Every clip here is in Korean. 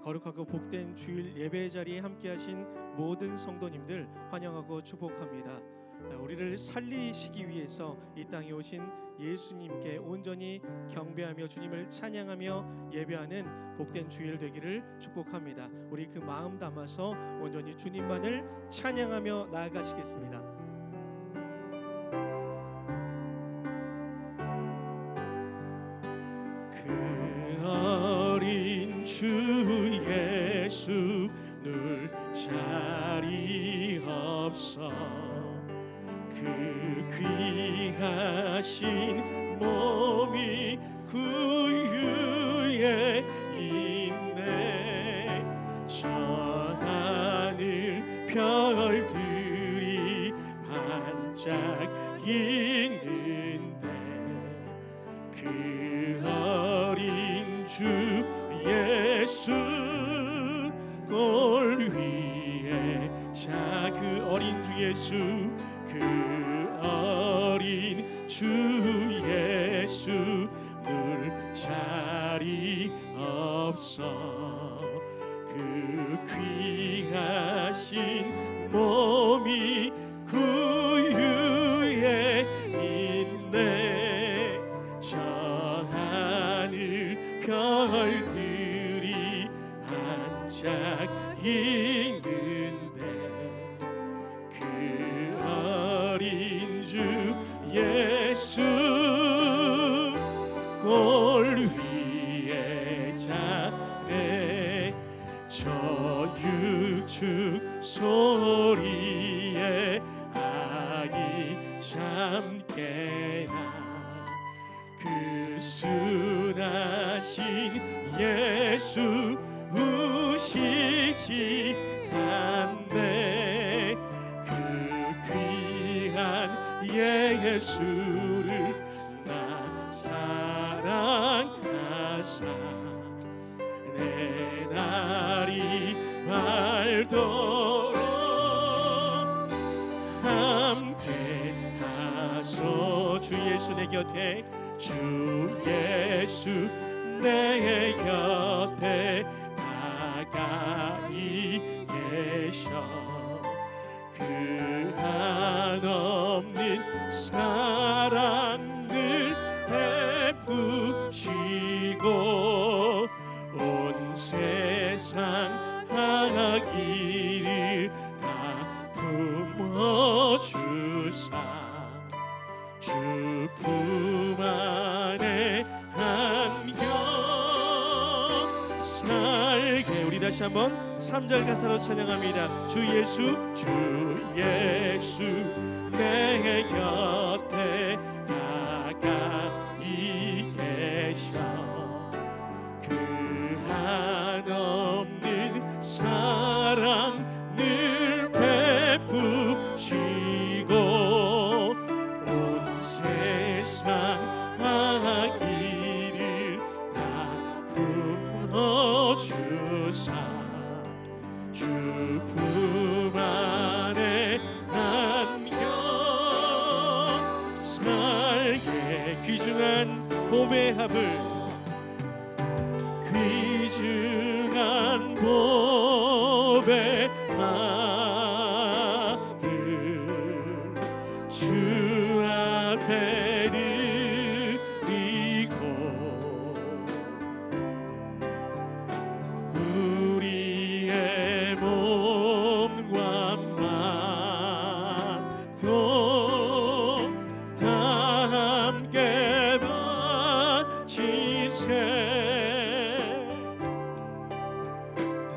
거룩하고 복된 주일 예배 자리에 함께하신 모든 성도님들 환영하고 축복합니다. 우리를 살리시기 위해서 이 땅에 오신 예수님께 온전히 경배하며 주님을 찬양하며 예배하는 복된 주일 되기를 축복합니다. 우리 그 마음 담아서 온전히 주님만을 찬양하며 나아가시겠습니다. 그 어린 주 예수 늘 자리 없어 그 귀하신 몸이 구유에 있네. 저 하늘 별들이 반짝이는데 그 어린 주 예수 돌 위에 자 그 어린 주 예수 그 어린 주 예수 늘 자리 없어 그 귀하신 몸이 구유에 있네. 저 하늘 별들이 반짝이는데 그 어린 주 예수 골 위에 자네 저 육축 소리에 아이 참 깨나 그 순하신 예수 우시지 않네. 그 귀한 예수를 나 사랑하사 내 날이 밝도록 함께 하소. 주 예수 내 곁에 주 예수 내 곁에 가까이 계셔 그 한없는 사랑을 베푸시고 온 세상 하기를 다 품어주사 주 품 안에 안겨 살게. 우리 다시 한번 3절 가사로 찬양합니다. 주 예수 내 곁에 가까이 계셔 그 한없는 사랑을 베푸시고 온 세상 하기를 다 품어주사 주 품 안에 안겨 살게. 귀중한 봄의 합을 귀중한 봄의 합을 주 앞에 드리고 우리의 몸과 마음도 다 함께 바치세.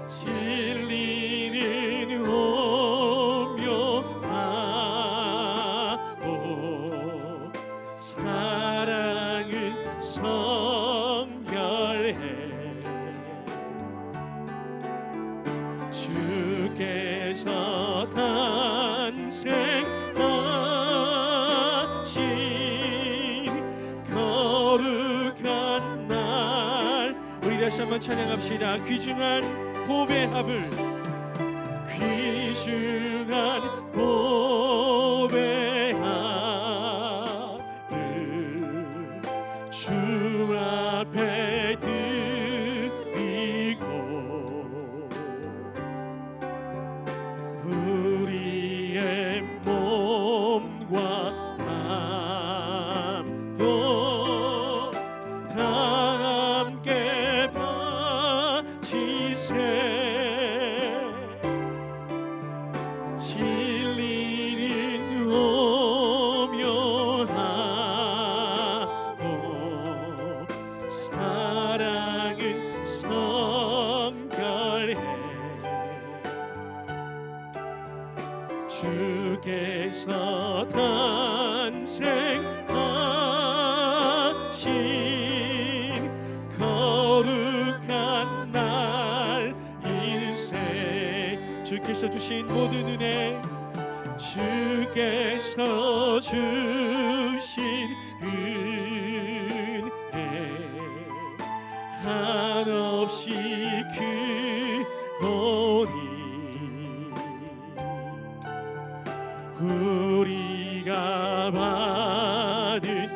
진리는 오묘하고 사랑은 성결해 주께서 탄생하신 거룩한 날. 우리 다시 한번 찬양합시다. 귀중한 봄의 합을 귀중한 봄의 합을 주 앞에 드리고 주께서 탄생하신 거룩한 날 일세 주께서 주신 모든 은혜 주께서 주신 은혜 한없이 크오니 우리가 받은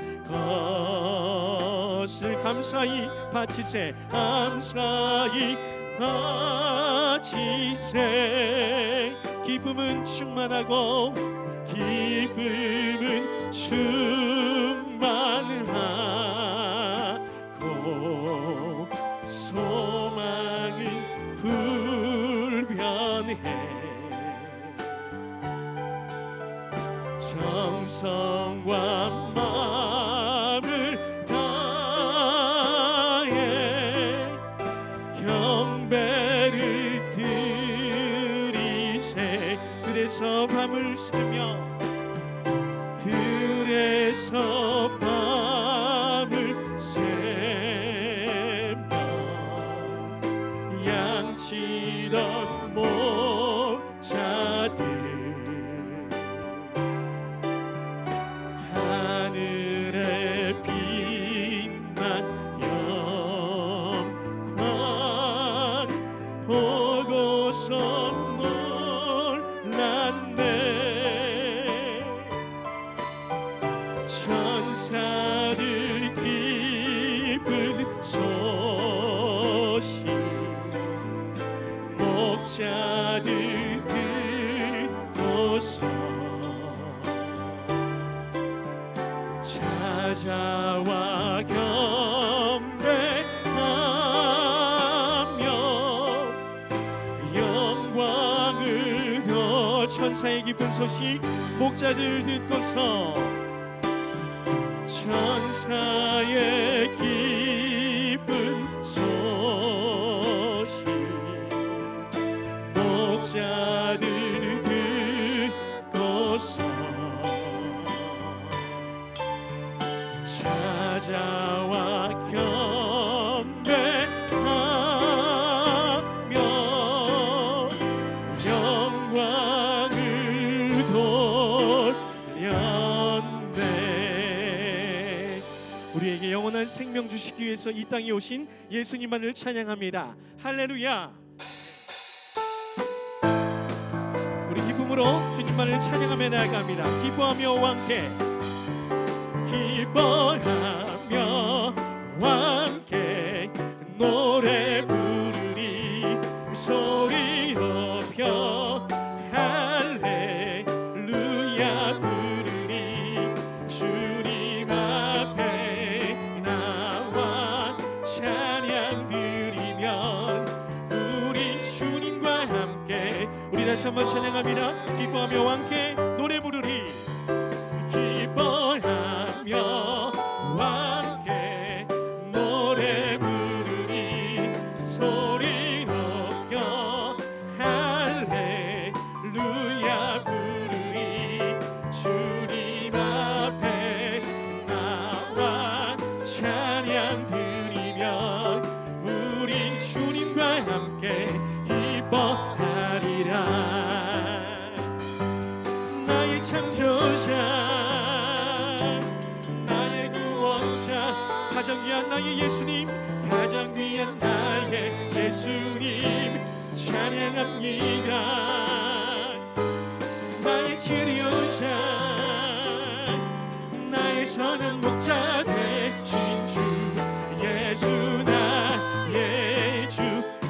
것을 감사히 바치세 감사히 바치세 기쁨은 충만하고 기쁨은 충만하고 소망은 불변해 정성과 마음을 다해 경배를 드리세 들에서 밤을 새며 들에서 밤을 새며 양치던 목자들 하늘에 빛난 영광 보고서 놀랐네 천사들 기쁜 소식 목자들 듣고서 찾아와 경배하며 영광을 더 천사의 기쁜 소식 목자들 듣고서 천사의 기쁜 소식 목자들 듣고서 찾아와 경배하며 영광을 돌렸네 우리에게 영원한 생명 주시기 위해서 이 땅에 오신 예수님만을 찬양합니다. 할렐루야. 우리 기쁨으로 주님만을 찬양하며 나아갑니다. 기뻐하며 왕께 기뻐하며 함께 노래 부르리 소리 높여 할렐루야 부르리 주님 앞에 나와 찬양 드리면 우리 주님과 함께 우리 다시 한번 찬양합니다. 기뻐하며 함께 노래 부르리 기뻐하며 함께 노래 부르리 소리 높여 할렐루야 부르리 주님 앞에 나와 찬양 드리면 우린 주님과 함께 기뻐하리라 나의 창조자 가장 귀한 나의 예수님 가장 귀한 나의 예수님 찬양합니다 나의 치료자 나의 선한 목자 되신 주 예수 나의 주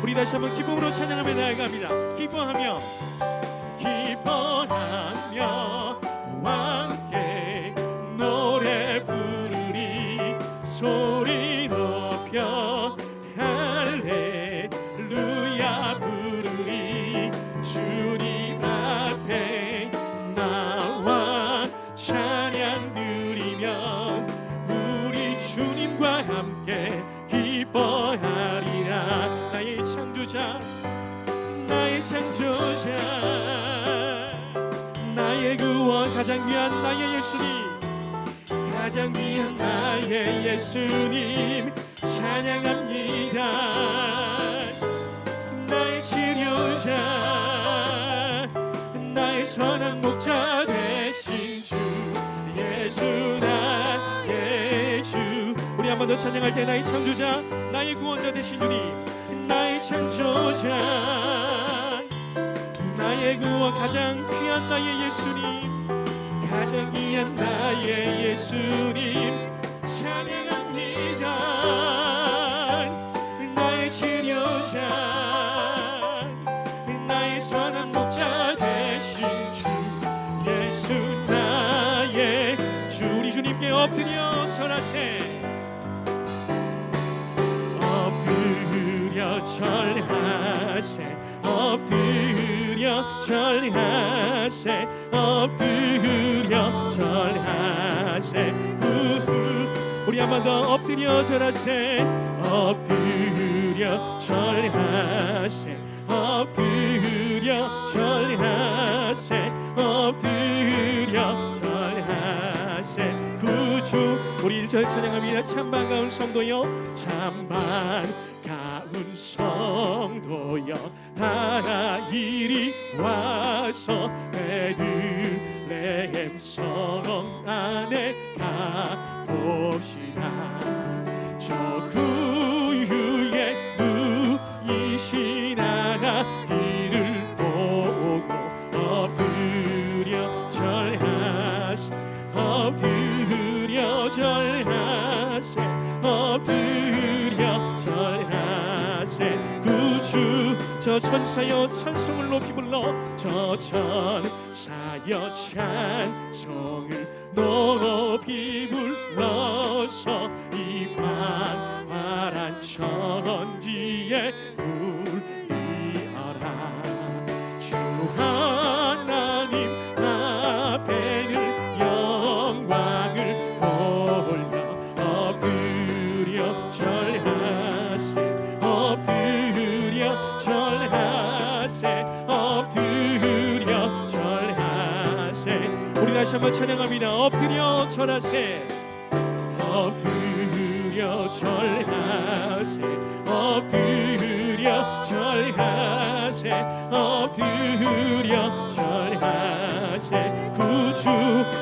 우리 다시 한번 기쁨으로 찬양하며 나아갑니다. 기뻐하며 함께 노래 부르리 소리 높여 할렐루야 부르리 주님 앞에 나와 찬양 드리면 우리 주님과 함께 기뻐하리라 나의 창조자 나의 구원자 가장 귀한 나의 예수님, 가장 귀한 나의 예수님 찬양합니다. 나의 치료자, 나의 선한 목자 되신 주 예수 나의 주. 우리 한 번 더 찬양할 때 나의 창조자, 나의 구원자 되신 주님, 나의 창조자, 나의 구원, 가장 귀한 나의 예수님, 가장 귀한 나의 예수님 찬양합니다. 나의 치료자, 나의 선한 목자 되신 주 예수 나의 주. 우리 주님께 엎드려 절하세, 엎드려 절하세, 엎드려 절하세, 엎드려 절하세. 우리 한 번 더 엎드려 절하세, 엎드려 절하세, 엎드려 절하세, 엎드려 절하세. 구주. 우리 1절 찬양합니다. 참 반가운 성도여, 참 반가운 성도여, 다 이리 와서 베들레헴 성 안에 가봅시다. 저 구유에 누이신 아기를 보고 엎드려 절하세, 엎드려 절하세, 엎드려 절하세. 구주. 저 천사여 찬송을 높이 불러, 저 천사여 찬송을 높이 불러서 이 광활한 천지에 울리어라. 주 하나님 앞에는 영광을 돌려 엎드려 절하세, 엎드려 절하세, 엎드려 절하세. 우리 다시 한번 찬양합니다. 엎드려 절하세, 엎드려 절하세, 엎드려 절하세, 엎드려 절하세. 구주.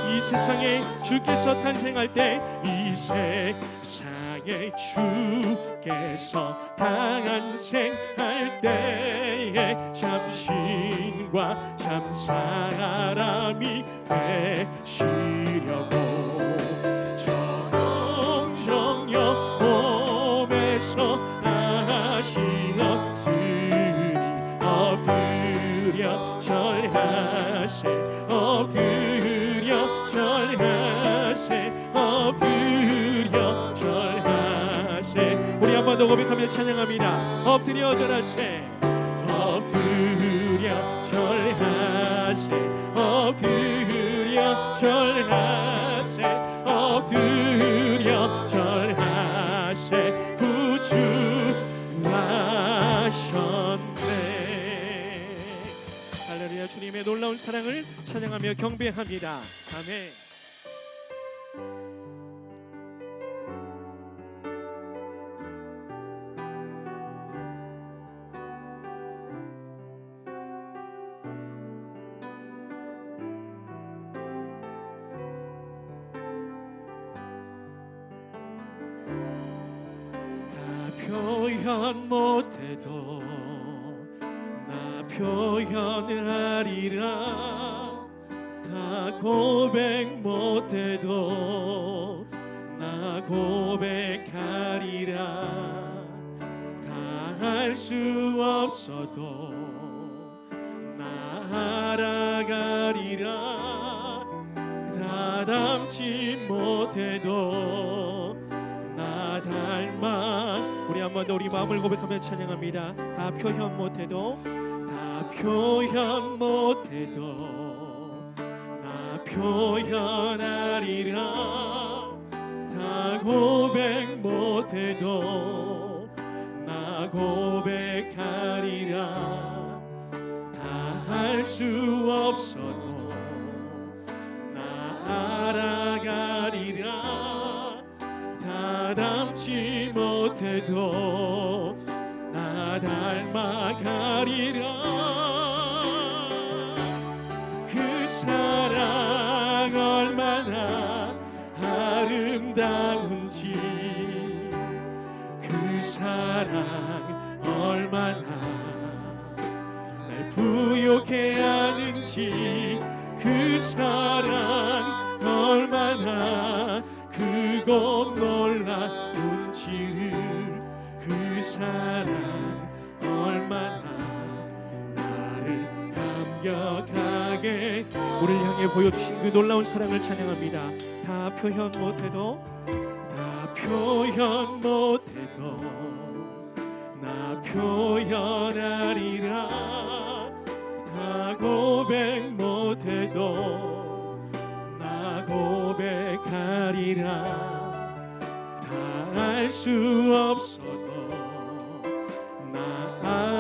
이 세상에 주께서 탄생할 때, 이 세상에 주께서 탄생할 때에 참 신과 참 사람이 되시려고 저 공정여 몸에서 하시었으니 엎드려 절하세, 엎드려 절하세, 엎드려 절하세. 우리 한 번 더 고백하며 찬양합니다. 엎드려 절하세, 엎드려 절하세, 엎드려 절하세, 엎드려 절하세. 구주 나셨네. 할렐루야. 주님의 놀라운 사랑을 찬양하며 경배합니다. 아멘. 표현 못해도 나 표현하리라. 다 고백 못해도 나 고백하리라. 다 할 수 없어도 나 알아가리라. 다 닮지 못해도 나 닮아. 우리 한 번 더 우리 마음을 고백하며 찬양합니다. 다 표현 못해도, 다 표현 못해도 나 표현하리라. 다 고백 못해도 나 고백하리라. 다 할 수 없어도 나가리라. 그 사랑 얼마나 아름다운지, 그 사랑 얼마나 날 부욕해 하는지, 그 사랑 얼마나 크고 놀라운지를, 그 사랑 얼마나 나를 감격하게. 우리를 향해 보여주신 그 놀라운 사랑을 찬양합니다. 다 표현 못해도, 다 표현 못해도 나 표현하리라. 다 고백 못해도 나 고백하리라. 다 알 수 없어도 나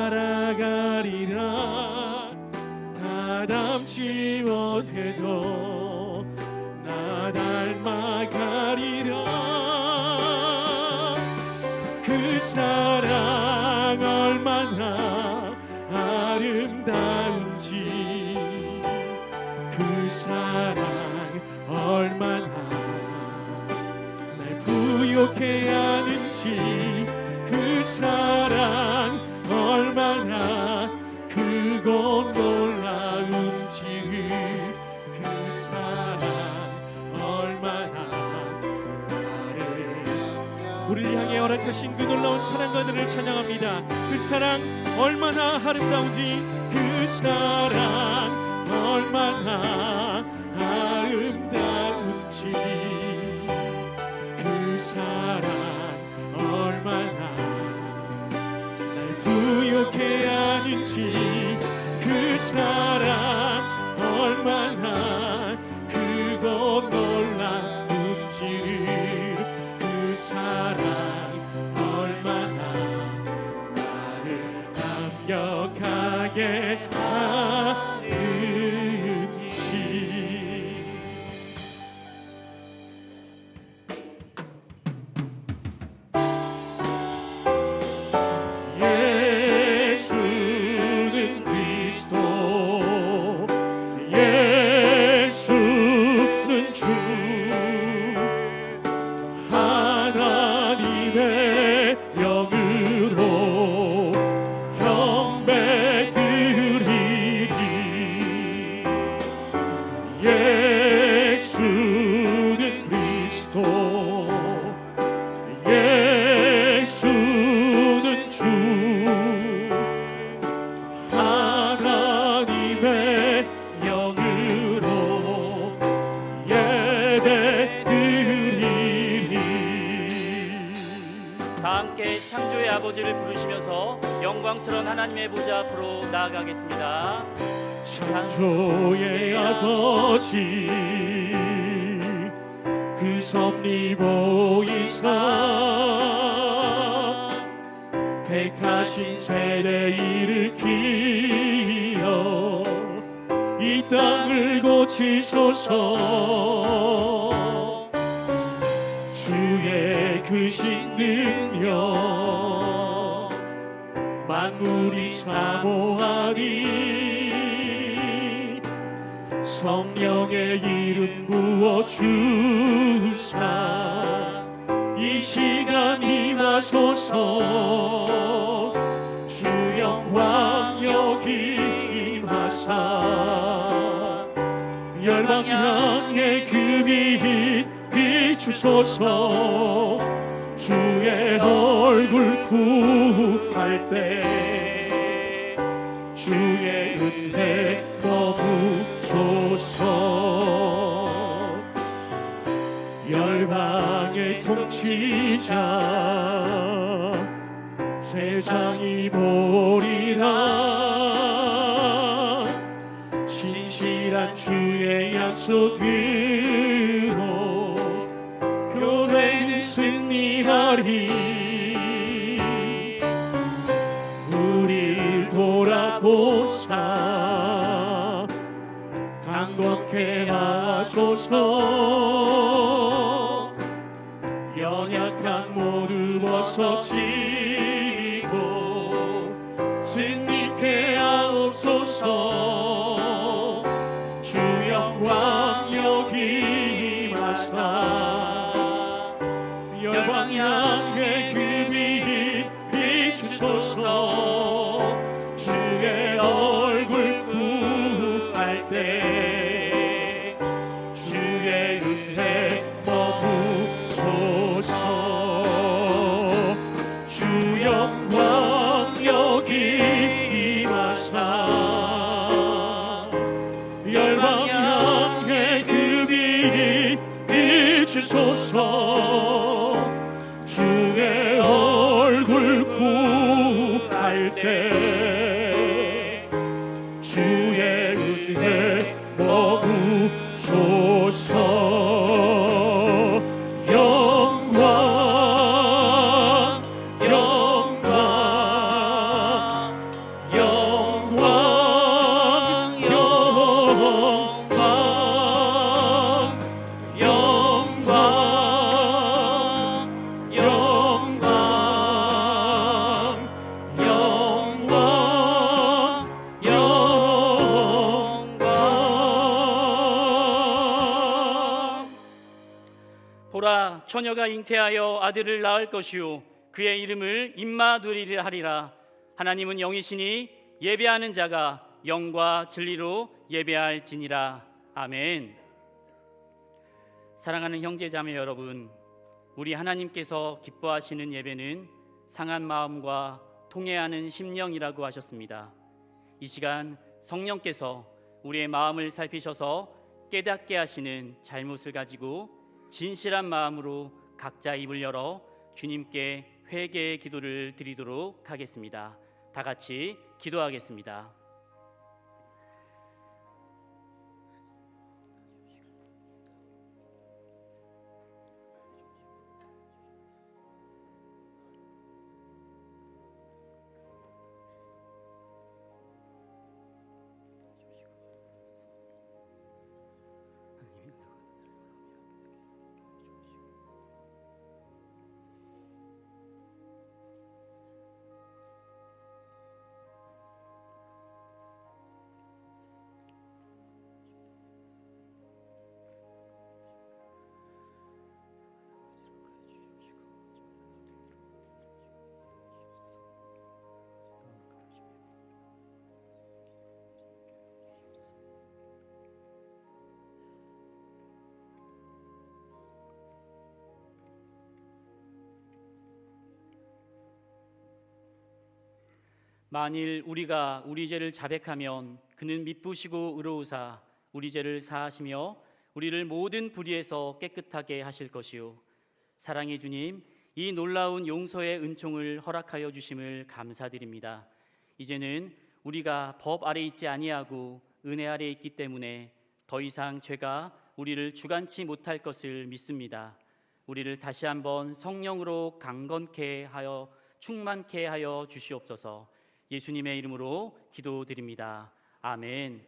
알아가리라. 다 담지 못해도 나 닮아가리라. 그 사랑 얼마나 아름다운지, 그 사랑 얼마나 날 부욕해 하는지, 그 사랑 얼마나 크고 놀라운지를, 그 사랑 얼마나 나를. 우리를 향해 허락하신 그 놀라운 사랑과 은혜를 찬양합니다. 그 사랑 얼마나 아름다운지, 그 사랑 얼마나 아름다운지, 그 사랑 얼마나 날 부욕해 하는지, 그 사랑 얼마나 크고 놀라운지를, 그 사랑 얼마나 나를 감격하게 하는지. 예수는 그리스도, 예수는 주, 하나님의 영으로 경배드리리. 예수는 그리스도, 예수는 주, 하나님의 영으로 예배드리리. 다 함께 창조의 아버지를 부르시면서 영광스러운 하나님의 보좌 앞으로 나아가겠습니다. 창조의 아버지, 그 섭리 보이사 택하신 세대 일으키어 이 땅을 고치소서. 주의 크신 능력 만물이 사모하니, 성령의 이름 부어주사 이 시간 임하소서. 주 영광 여기 임하사 열방 향해 그 빛 비추소서. 주의 얼굴 구할 때 주의 은혜 거부소서. 열방의 통치자 세상이 보리라. 신실한 주의 약속으로 교회는 승리하리. 우릴 돌아보사 강건케 하소서. 연약한 모두 벗어지고 가득해 하옵소서. 주 영광 여기 임하사 열방 향해 그 빛 비추소서. 주의 얼굴 구할 때 주의 은혜 머무소서. 주 영광 여기 임하사 열방 향해 그 빛 비추소서. 주의 얼굴 구할 때 주의 은혜 머무소서. 영광 영광 영광 영광 영광 영광 영광. 보라, 처녀가 잉태하여 아들을 낳을 것이요 그의 이름을 임마누엘이라 하리라. 하나님은 영이시니 예배하는 자가 영과 진리로 예배할지니라. 아멘. 사랑하는 형제자매 여러분, 우리 하나님께서 기뻐하시는 예배는 상한 마음과 통회하는 심령이라고 하셨습니다. 이 시간 성령께서 우리의 마음을 살피셔서 깨닫게 하시는 잘못을 가지고 진실한 마음으로 각자 입을 열어 주님께 회개의 기도를 드리도록 하겠습니다. 다 같이 기도하겠습니다. 만일 우리가 우리 죄를 자백하면 그는 미쁘시고 의로우사 우리 죄를 사하시며 우리를 모든 불의에서 깨끗하게 하실 것이요. 사랑의 주님, 이 놀라운 용서의 은총을 허락하여 주심을 감사드립니다. 이제는 우리가 법 아래 있지 아니하고 은혜 아래 있기 때문에 더 이상 죄가 우리를 주관치 못할 것을 믿습니다. 우리를 다시 한번 성령으로 강건케 하여 충만케 하여 주시옵소서. 예수님의 이름으로 기도드립니다. 아멘.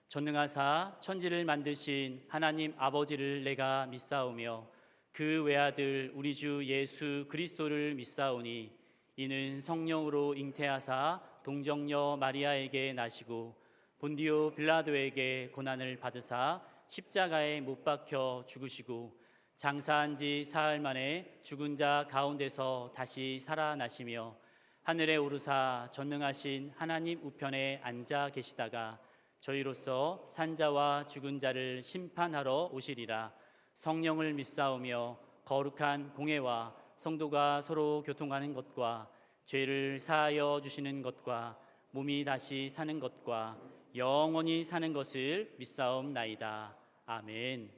전능하사 천지를 만드신 하나님 아버지를 내가 믿사오며 그 외아들 우리 주 예수 그리스도를 믿사오니 이는 성령으로 잉태하사 동정녀 마리아에게 나시고 본디오 빌라도에게 고난을 받으사 십자가에 못 박혀 죽으시고 장사한 지 사흘 만에 죽은 자 가운데서 다시 살아나시며 하늘에 오르사 전능하신 하나님 우편에 앉아 계시다가 저희로서 산자와 죽은 자를 심판하러 오시리라. 성령을 믿사오며 거룩한 공회와 성도가 서로 교통하는 것과 죄를 사하여 주시는 것과 몸이 다시 사는 것과 영원히 사는 것을 믿사옵나이다. 아멘.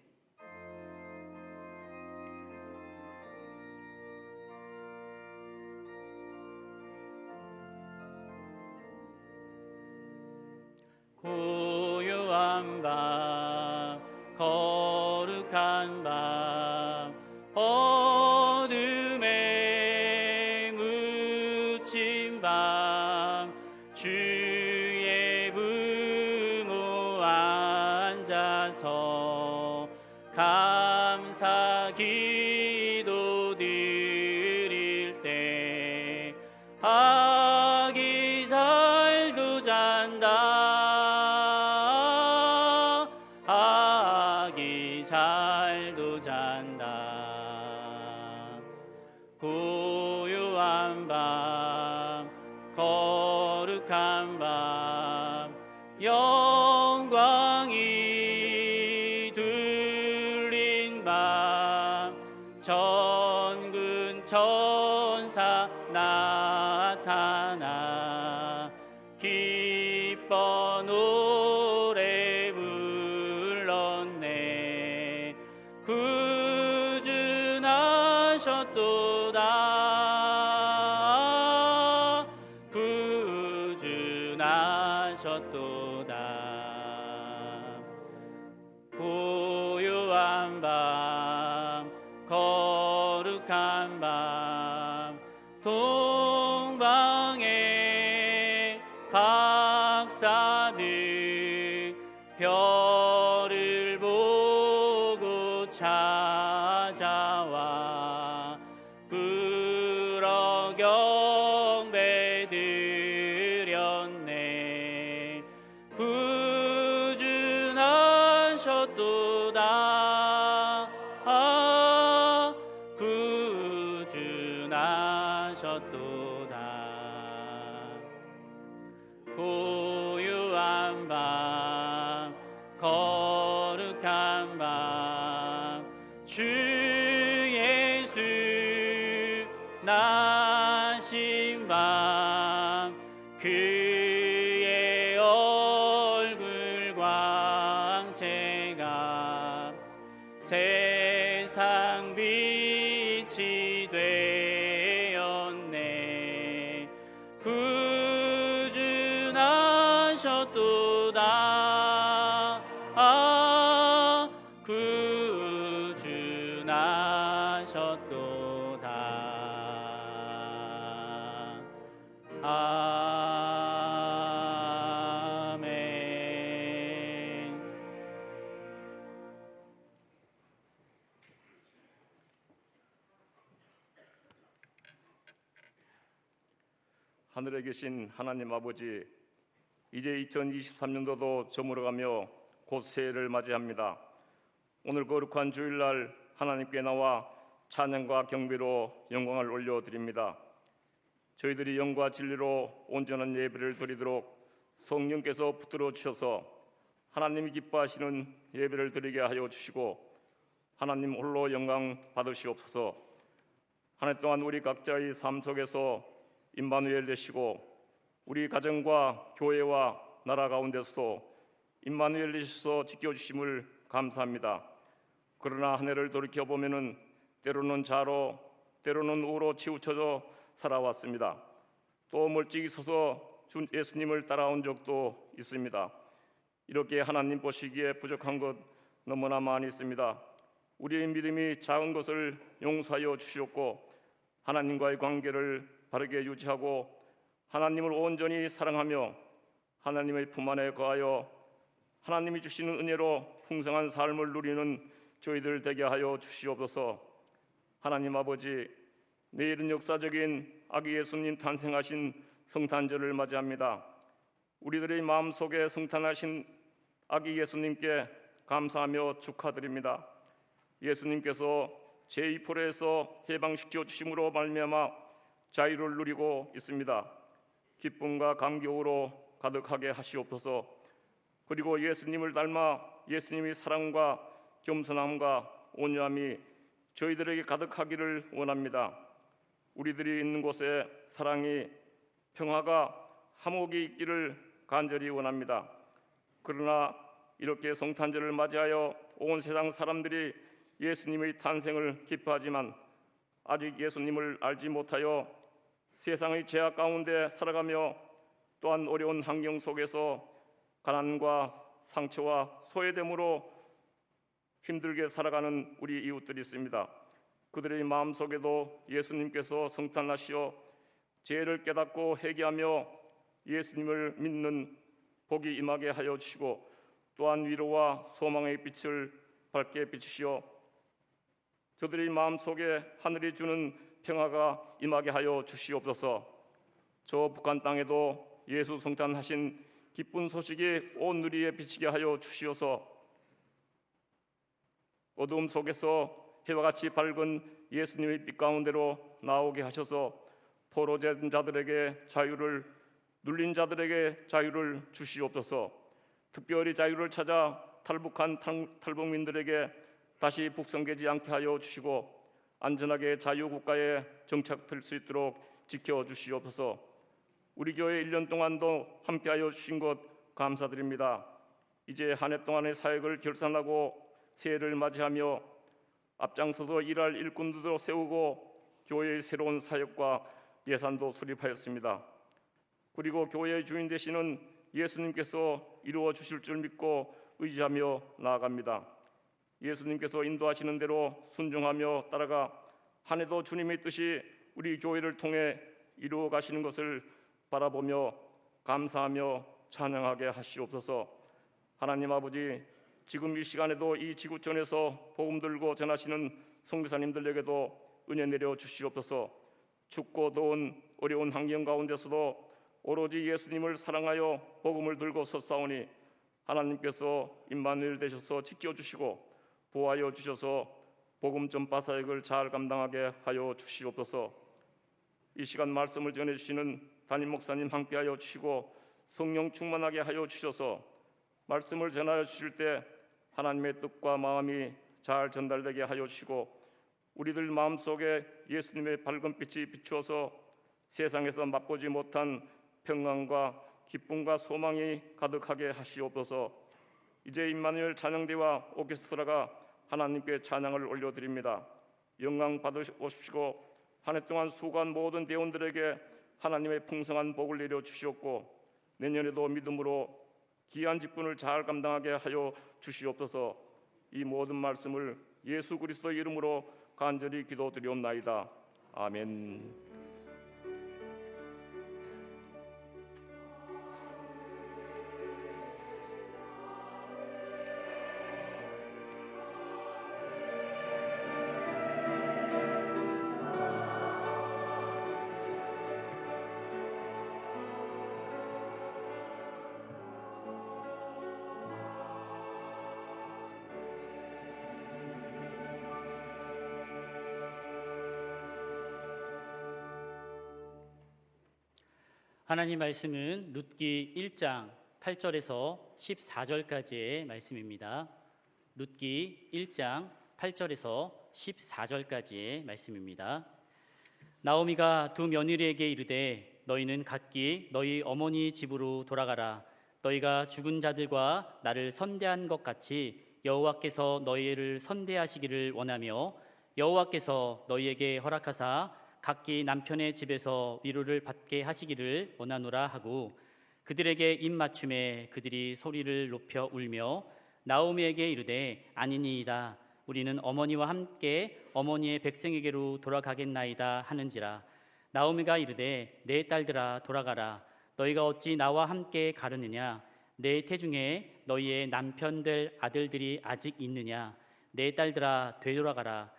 고요한 밤 거룩한 밤 어둠에 묻힌 밤 주의 부모 앉아서 감사 기도 드릴 때 아기 잘도 잔다 아기 잘도 잔다 고요한 밤 거룩한 밤 영광이 둘린 밤 전군 천사 나타나 기뻐 노래 불렀네 구준하셨도다 구준하셨도다 고요한 밤 거룩한 밤 동방의 박사들 별을 보고 찾아와 불어 경배 드렸네 구준하셨도다 구준하셨도다 고요한 밤 거룩한 밤 주 예수 나신 밤 그의 얼굴 광채가 세상 빛이 되었네 구준하셨도다 구준하셨도다 아멘. 하늘에 계신 하나님 아버지, 이제 2023년도도 저물어가며 곧 새해를 맞이합니다. 오늘 거룩한 주일날 하나님께 나와 찬양과 경배로 영광을 올려드립니다. 저희들이 영과 진리로 온전한 예배를 드리도록 성령께서 붙들어 주셔서 하나님이 기뻐하시는 예배를 드리게 하여 주시고 하나님 홀로 영광 받으시옵소서. 한 해 동안 우리 각자의 삶 속에서 임마누엘 되시고 우리 가정과 교회와 나라 가운데서도 임마누엘 되셔서 지켜주심을 감사합니다. 그러나 한 해를 돌이켜보면 때로는 좌로 때로는 우로 치우쳐져 살아왔습니다. 또 멀찍이 서서 예수님을 따라온 적도 있습니다. 이렇게 하나님 보시기에 부족한 것 너무나 많이 있습니다. 우리의 믿음이 작은 것을 용서하여 주시옵고 하나님과의 관계를 바르게 유지하고 하나님을 온전히 사랑하며 하나님의 품 안에 거하여 하나님이 주시는 은혜로 풍성한 삶을 누리는 저희들 되게 하여 주시옵소서. 하나님 아버지, 내일은 역사적인 아기 예수님 탄생하신 성탄절을 맞이합니다. 우리들의 마음속에 성탄하신 아기 예수님께 감사하며 축하드립니다. 예수님께서 제2포로에서 해방시켜 주심으로 말미암아 자유를 누리고 있습니다. 기쁨과 감격으로 가득하게 하시옵소서. 그리고 예수님을 닮아 예수님의 사랑과 겸손함과 온유함이 저희들에게 가득하기를 원합니다. 우리들이 있는 곳에 사랑이, 평화가, 화목이 있기를 간절히 원합니다. 그러나 이렇게 성탄절을 맞이하여 온 세상 사람들이 예수님의 탄생을 기뻐하지만 아직 예수님을 알지 못하여 세상의 죄악 가운데 살아가며 또한 어려운 환경 속에서 가난과 상처와 소외됨으로 힘들게 살아가는 우리 이웃들이 있습니다. 그들의 마음속에도 예수님께서 성탄하시어 죄를 깨닫고 회개하며 예수님을 믿는 복이 임하게 하여 주시고 또한 위로와 소망의 빛을 밝게 비추시어 저들의 마음속에 하늘이 주는 평화가 임하게 하여 주시옵소서. 저 북한 땅에도 예수 성탄하신 기쁜 소식이 온 누리에 비치게 하여 주시어서 어두움 속에서 해와 같이 밝은 예수님의 빛 가운데로 나오게 하셔서 포로된 자들에게 자유를, 눌린 자들에게 자유를 주시옵소서. 특별히 자유를 찾아 탈북한 탈북민들에게 다시 북송되지 않게 하여 주시고 안전하게 자유국가에 정착될 수 있도록 지켜주시옵소서. 우리 교회 1년 동안도 함께하여 주신 것 감사드립니다. 이제 한 해 동안의 사역을 결산하고 새해를 맞이하며 앞장서서 일할 일꾼들도 세우고 교회의 새로운 사역과 예산도 수립하였습니다. 그리고 교회의 주인 되시는 예수님께서 이루어 주실 줄 믿고 의지하며 나아갑니다. 예수님께서 인도하시는 대로 순종하며 따라가 한 해도 주님의 뜻이 우리 교회를 통해 이루어 가시는 것을 바라보며 감사하며 찬양하게 하시옵소서. 하나님 아버지, 지금 이 시간에도 이 지구촌에서 복음 들고 전하시는 선교사님들에게도 은혜 내려 주시옵소서. 춥고 더운 어려운 환경 가운데서도 오로지 예수님을 사랑하여 복음을 들고 섰사오니 하나님께서 임마누엘 되셔서 지켜주시고 보호하여 주셔서 복음 전파 사역을 잘 감당하게 하여 주시옵소서. 이 시간 말씀을 전해주시는 담임 목사님 함께하여 주시고 성령 충만하게 하여 주셔서 말씀을 전하여 주실 때 하나님의 뜻과 마음이 잘 전달되게 하여 주시고 우리들 마음속에 예수님의 밝은 빛이 비추어서 세상에서 맛보지 못한 평안과 기쁨과 소망이 가득하게 하시옵소서. 이제 임마누엘 찬양대와 오케스트라가 하나님께 찬양을 올려드립니다. 영광 받으십시고 한 해 동안 수고한 모든 대원들에게 하나님의 풍성한 복을 내려 주시옵고 내년에도 믿음으로 귀한 직분을 잘 감당하게 하여 주시옵소서. 이 모든 말씀을 예수 그리스도의 이름으로 간절히 기도드리옵나이다. 아멘. 하나님 말씀은 룻기 1장 8절에서 14절까지의 말씀입니다. 룻기 1장 8절에서 14절까지의 말씀입니다. 나오미가 두 며느리에게 이르되 너희는 각기 너희 어머니 집으로 돌아가라. 너희가 죽은 자들과 나를 선대한 것 같이 여호와께서 너희를 선대하시기를 원하며 여호와께서 너희에게 허락하사 각기 남편의 집에서 위로를 받게 하시기를 원하노라 하고 그들에게 입맞춤에 그들이 소리를 높여 울며 나오미에게 이르되 아니니이다. 우리는 어머니와 함께 어머니의 백성에게로 돌아가겠나이다 하는지라. 나오미가 이르되 내 딸들아 돌아가라. 너희가 어찌 나와 함께 가르느냐. 내 태중에 너희의 남편 될 아들들이 아직 있느냐. 내 딸들아 되돌아가라.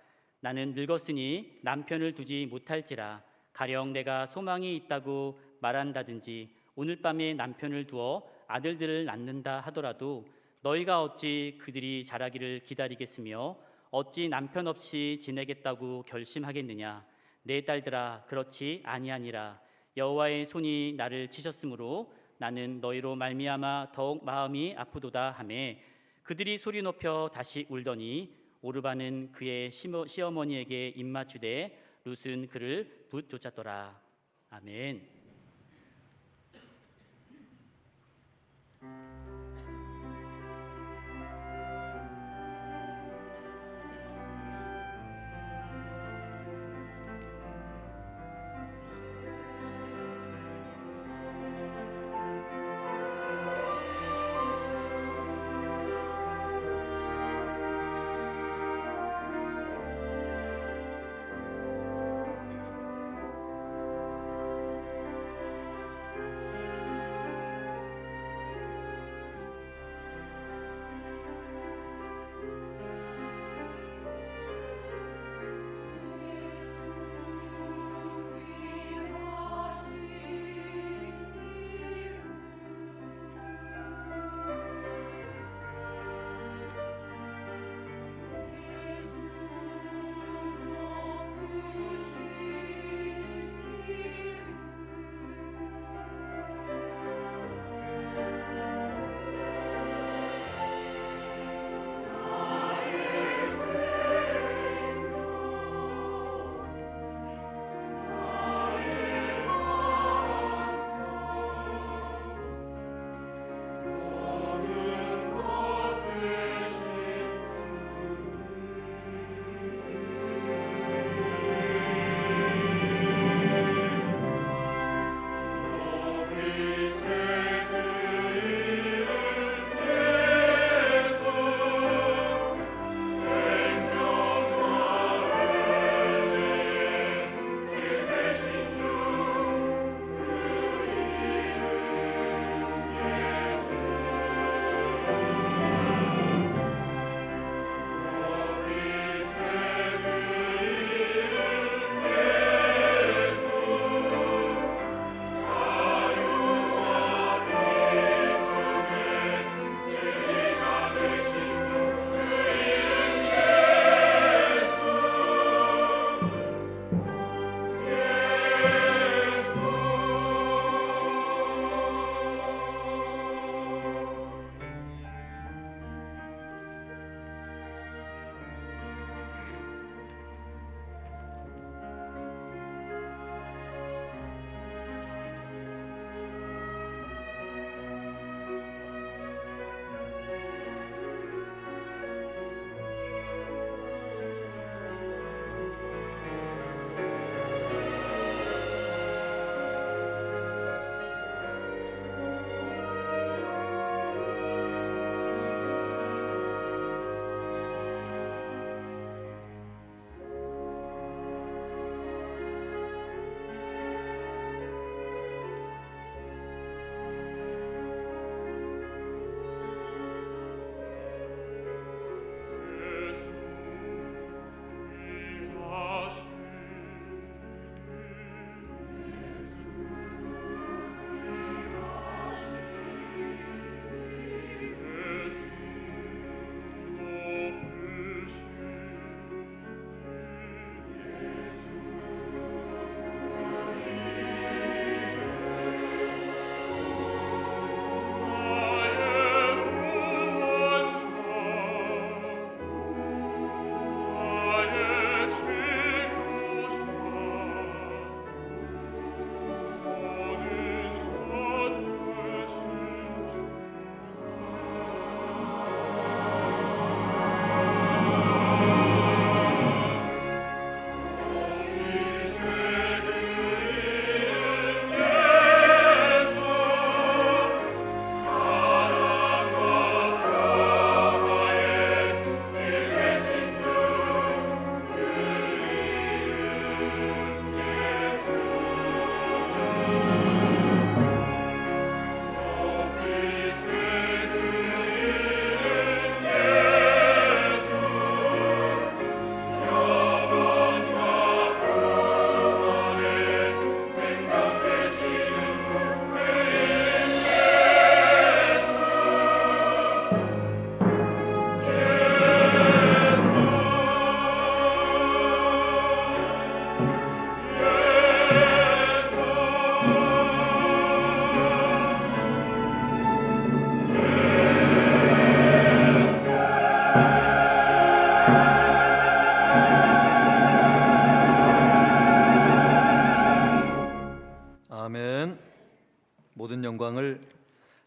나는 늙었으니 남편을 두지 못할지라. 가령 내가 소망이 있다고 말한다든지 오늘 밤에 남편을 두어 아들들을 낳는다 하더라도 너희가 어찌 그들이 자라기를 기다리겠으며 어찌 남편 없이 지내겠다고 결심하겠느냐. 내 딸들아 그렇지 아니하니라. 여호와의 손이 나를 치셨으므로 나는 너희로 말미암아 더욱 마음이 아프도다 하매 그들이 소리 높여 다시 울더니 오르바는 그의 시어머니에게 입맞추되 룻은 그를 붙쫓았더라. 아멘.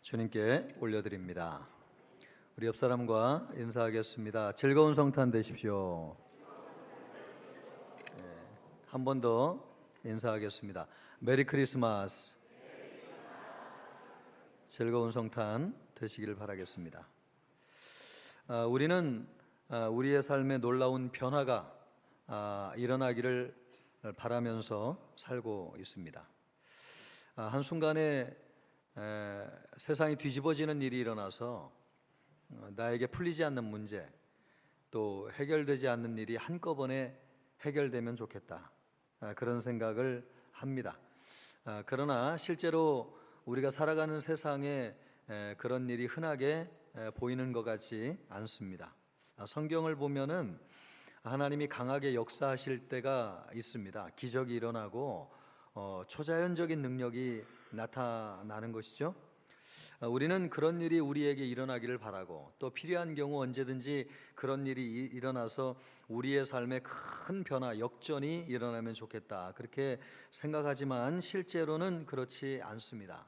주님께 올려드립니다. 우리 옆 사람과 인사하겠습니다. 즐거운 성탄 되십시오. 한 번 더 인사하겠습니다. 메리 크리스마스. 즐거운 성탄 되시길 바라겠습니다. 우리는 우리의 삶에 놀라운 변화가 일어나기를 바라면서 살고 있습니다. 한순간에 세상이 뒤집어지는 일이 일어나서 나에게 풀리지 않는 문제, 또 해결되지 않는 일이 한꺼번에 해결되면 좋겠다, 그런 생각을 합니다. 그러나 실제로 우리가 살아가는 세상에 그런 일이 흔하게 보이는 것 같지 않습니다. 성경을 보면은 하나님이 강하게 역사하실 때가 있습니다. 기적이 일어나고 초자연적인 능력이 나타나는 것이죠. 우리는 그런 일이 우리에게 일어나기를 바라고, 또 필요한 경우 언제든지 그런 일이 일어나서 우리의 삶에 큰 변화, 역전이 일어나면 좋겠다, 그렇게 생각하지만 실제로는 그렇지 않습니다.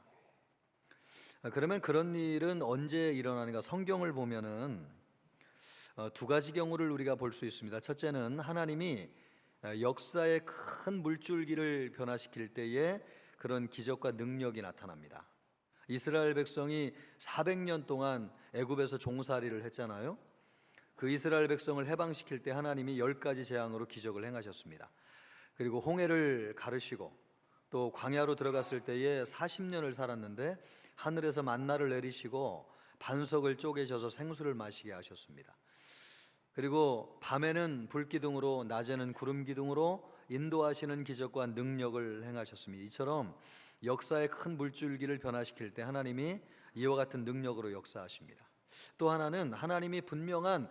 그러면 그런 일은 언제 일어나는가? 성경을 보면은 두 가지 경우를 우리가 볼 수 있습니다. 첫째는 하나님이 역사의 큰 물줄기를 변화시킬 때에 그런 기적과 능력이 나타납니다. 이스라엘 백성이 400년 동안 애굽에서 종살이를 했잖아요. 그 이스라엘 백성을 해방시킬 때 하나님이 10가지 재앙으로 기적을 행하셨습니다. 그리고 홍해를 가르시고, 또 광야로 들어갔을 때에 40년을 살았는데 하늘에서 만나를 내리시고 반석을 쪼개셔서 생수를 마시게 하셨습니다. 그리고 밤에는 불기둥으로, 낮에는 구름기둥으로 인도하시는 기적과 능력을 행하셨습니다. 이처럼 역사의 큰 물줄기를 변화시킬 때 하나님이 이와 같은 능력으로 역사하십니다. 또 하나는 하나님이 분명한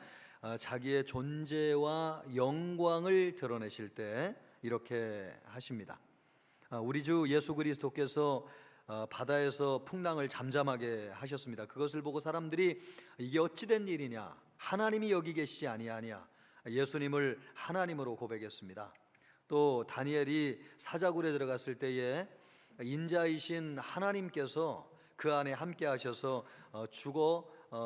자기의 존재와 영광을 드러내실 때 이렇게 하십니다. 우리 주 예수 그리스도께서 바다에서 풍랑을 잠잠하게 하셨습니다. 그것을 보고 사람들이 이게 어찌된 일이냐, 하나님이 여기 계시지 아니하냐, 예수님을 하나님으로 고백했습니다. 또 다니엘이 사자굴에 들어갔을 때에 인자이신 하나님께서 그 안에 함께 하셔서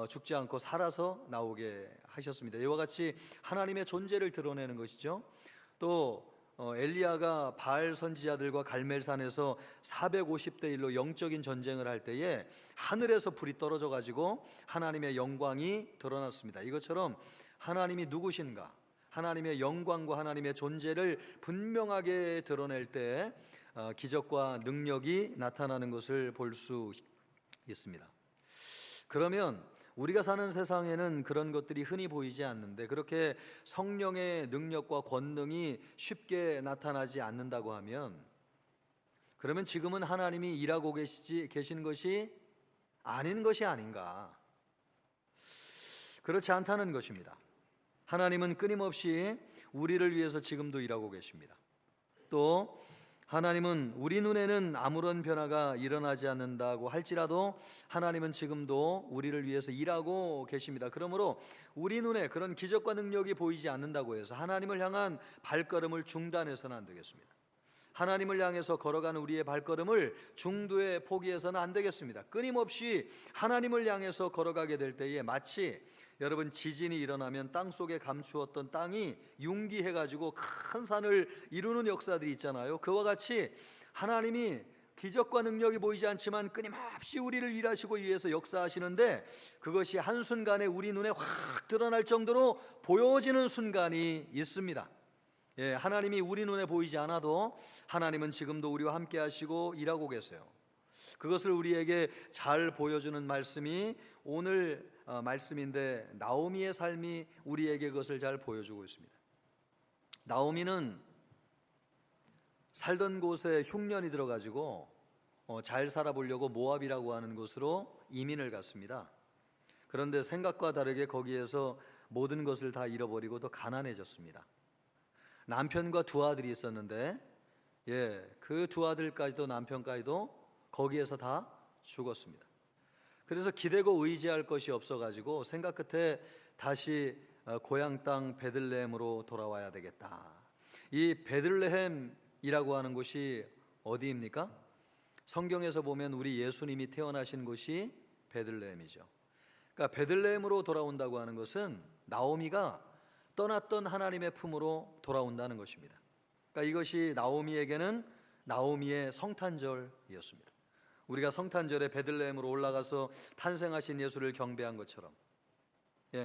죽지 않고 살아서 나오게 하셨습니다. 이와 같이 하나님의 존재를 드러내는 것이죠. 또 엘리야가 바알 선지자들과 갈멜산에서 450대 1로 영적인 전쟁을 할 때에 하늘에서 불이 떨어져 가지고 하나님의 영광이 드러났습니다. 이것처럼 하나님이 누구신가, 하나님의 영광과 하나님의 존재를 분명하게 드러낼 때 기적과 능력이 나타나는 것을 볼 수 있습니다. 그러면 우리가 사는 세상에는 그런 것들이 흔히 보이지 않는데, 그렇게 성령의 능력과 권능이 쉽게 나타나지 않는다고 하면, 그러면 지금은 하나님이 일하고 계신 것이 아닌 것이 아닌가? 그렇지 않다는 것입니다. 하나님은 끊임없이 우리를 위해서 지금도 일하고 계십니다. 또 하나님은 우리 눈에는 아무런 변화가 일어나지 않는다고 할지라도 하나님은 지금도 우리를 위해서 일하고 계십니다. 그러므로 우리 눈에 그런 기적과 능력이 보이지 않는다고 해서 하나님을 향한 발걸음을 중단해서는 안 되겠습니다. 하나님을 향해서 걸어가는 우리의 발걸음을 중도에 포기해서는 안 되겠습니다. 끊임없이 하나님을 향해서 걸어가게 될 때에 마치 여러분, 지진이 일어나면 땅속에 감추었던 땅이 융기해가지고 큰 산을 이루는 역사들이 있잖아요. 그와 같이 하나님이 기적과 능력이 보이지 않지만 끊임없이 우리를 일하시고 위해서 역사하시는데, 그것이 한순간에 우리 눈에 확 드러날 정도로 보여지는 순간이 있습니다. 하나님이 우리 눈에 보이지 않아도 하나님은 지금도 우리와 함께 하시고 일하고 계세요. 그것을 우리에게 잘 보여주는 말씀이 오늘 말씀인데, 나오미의 삶이 우리에게 그것을 잘 보여주고 있습니다. 나오미는 살던 곳에 흉년이 들어가지고 잘 살아보려고 모압이라고 하는 곳으로 이민을 갔습니다. 그런데 생각과 다르게 거기에서 모든 것을 다 잃어버리고 더 가난해졌습니다. 남편과 두 아들이 있었는데 그 두 아들까지도 남편까지도 거기에서 다 죽었습니다. 그래서 기대고 의지할 것이 없어가지고 생각 끝에 다시 고향 땅 베들레헴으로 돌아와야 되겠다. 이 베들레헴이라고 하는 곳이 어디입니까? 성경에서 보면 우리 예수님이 태어나신 곳이 베들레헴이죠. 그러니까 베들레헴으로 돌아온다고 하는 것은 나오미가 떠났던 하나님의 품으로 돌아온다는 것입니다. 그러니까 이것이 나오미에게는 나오미의 성탄절이었습니다. 우리가 성탄절에 베들레헴으로 올라가서 탄생하신 예수를 경배한 것처럼,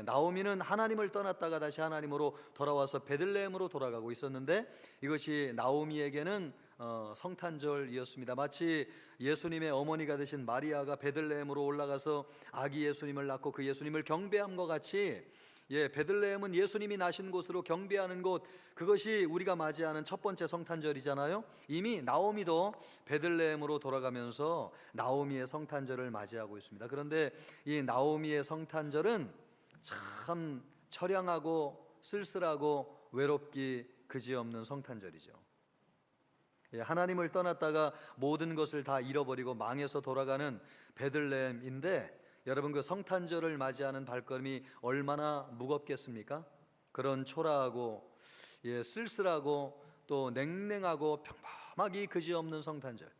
나오미는 하나님을 떠났다가 다시 하나님으로 돌아와서 베들레헴으로 돌아가고 있었는데, 이것이 나오미에게는 성탄절이었습니다. 마치 예수님의 어머니가 되신 마리아가 베들레헴으로 올라가서 아기 예수님을 낳고 그 예수님을 경배함과 같이, 베들레헴은 예수님이 나신 곳으로 경배하는 곳, 그것이 우리가 맞이하는 첫 번째 성탄절이잖아요. 이미 나오미도 베들레헴으로 돌아가면서 나오미의 성탄절을 맞이하고 있습니다. 그런데 이 나오미의 성탄절은 참 처량하고 쓸쓸하고 외롭기 그지없는 성탄절이죠. 하나님을 떠났다가 모든 것을 다 잃어버리고 망해서 돌아가는 베들레헴인데, 여러분, 그 성탄절을 맞이하는 발걸음이 얼마나 무겁겠습니까? 그런 초라하고 쓸쓸하고 또 냉랭하고 평범하기 그지없는 성탄절.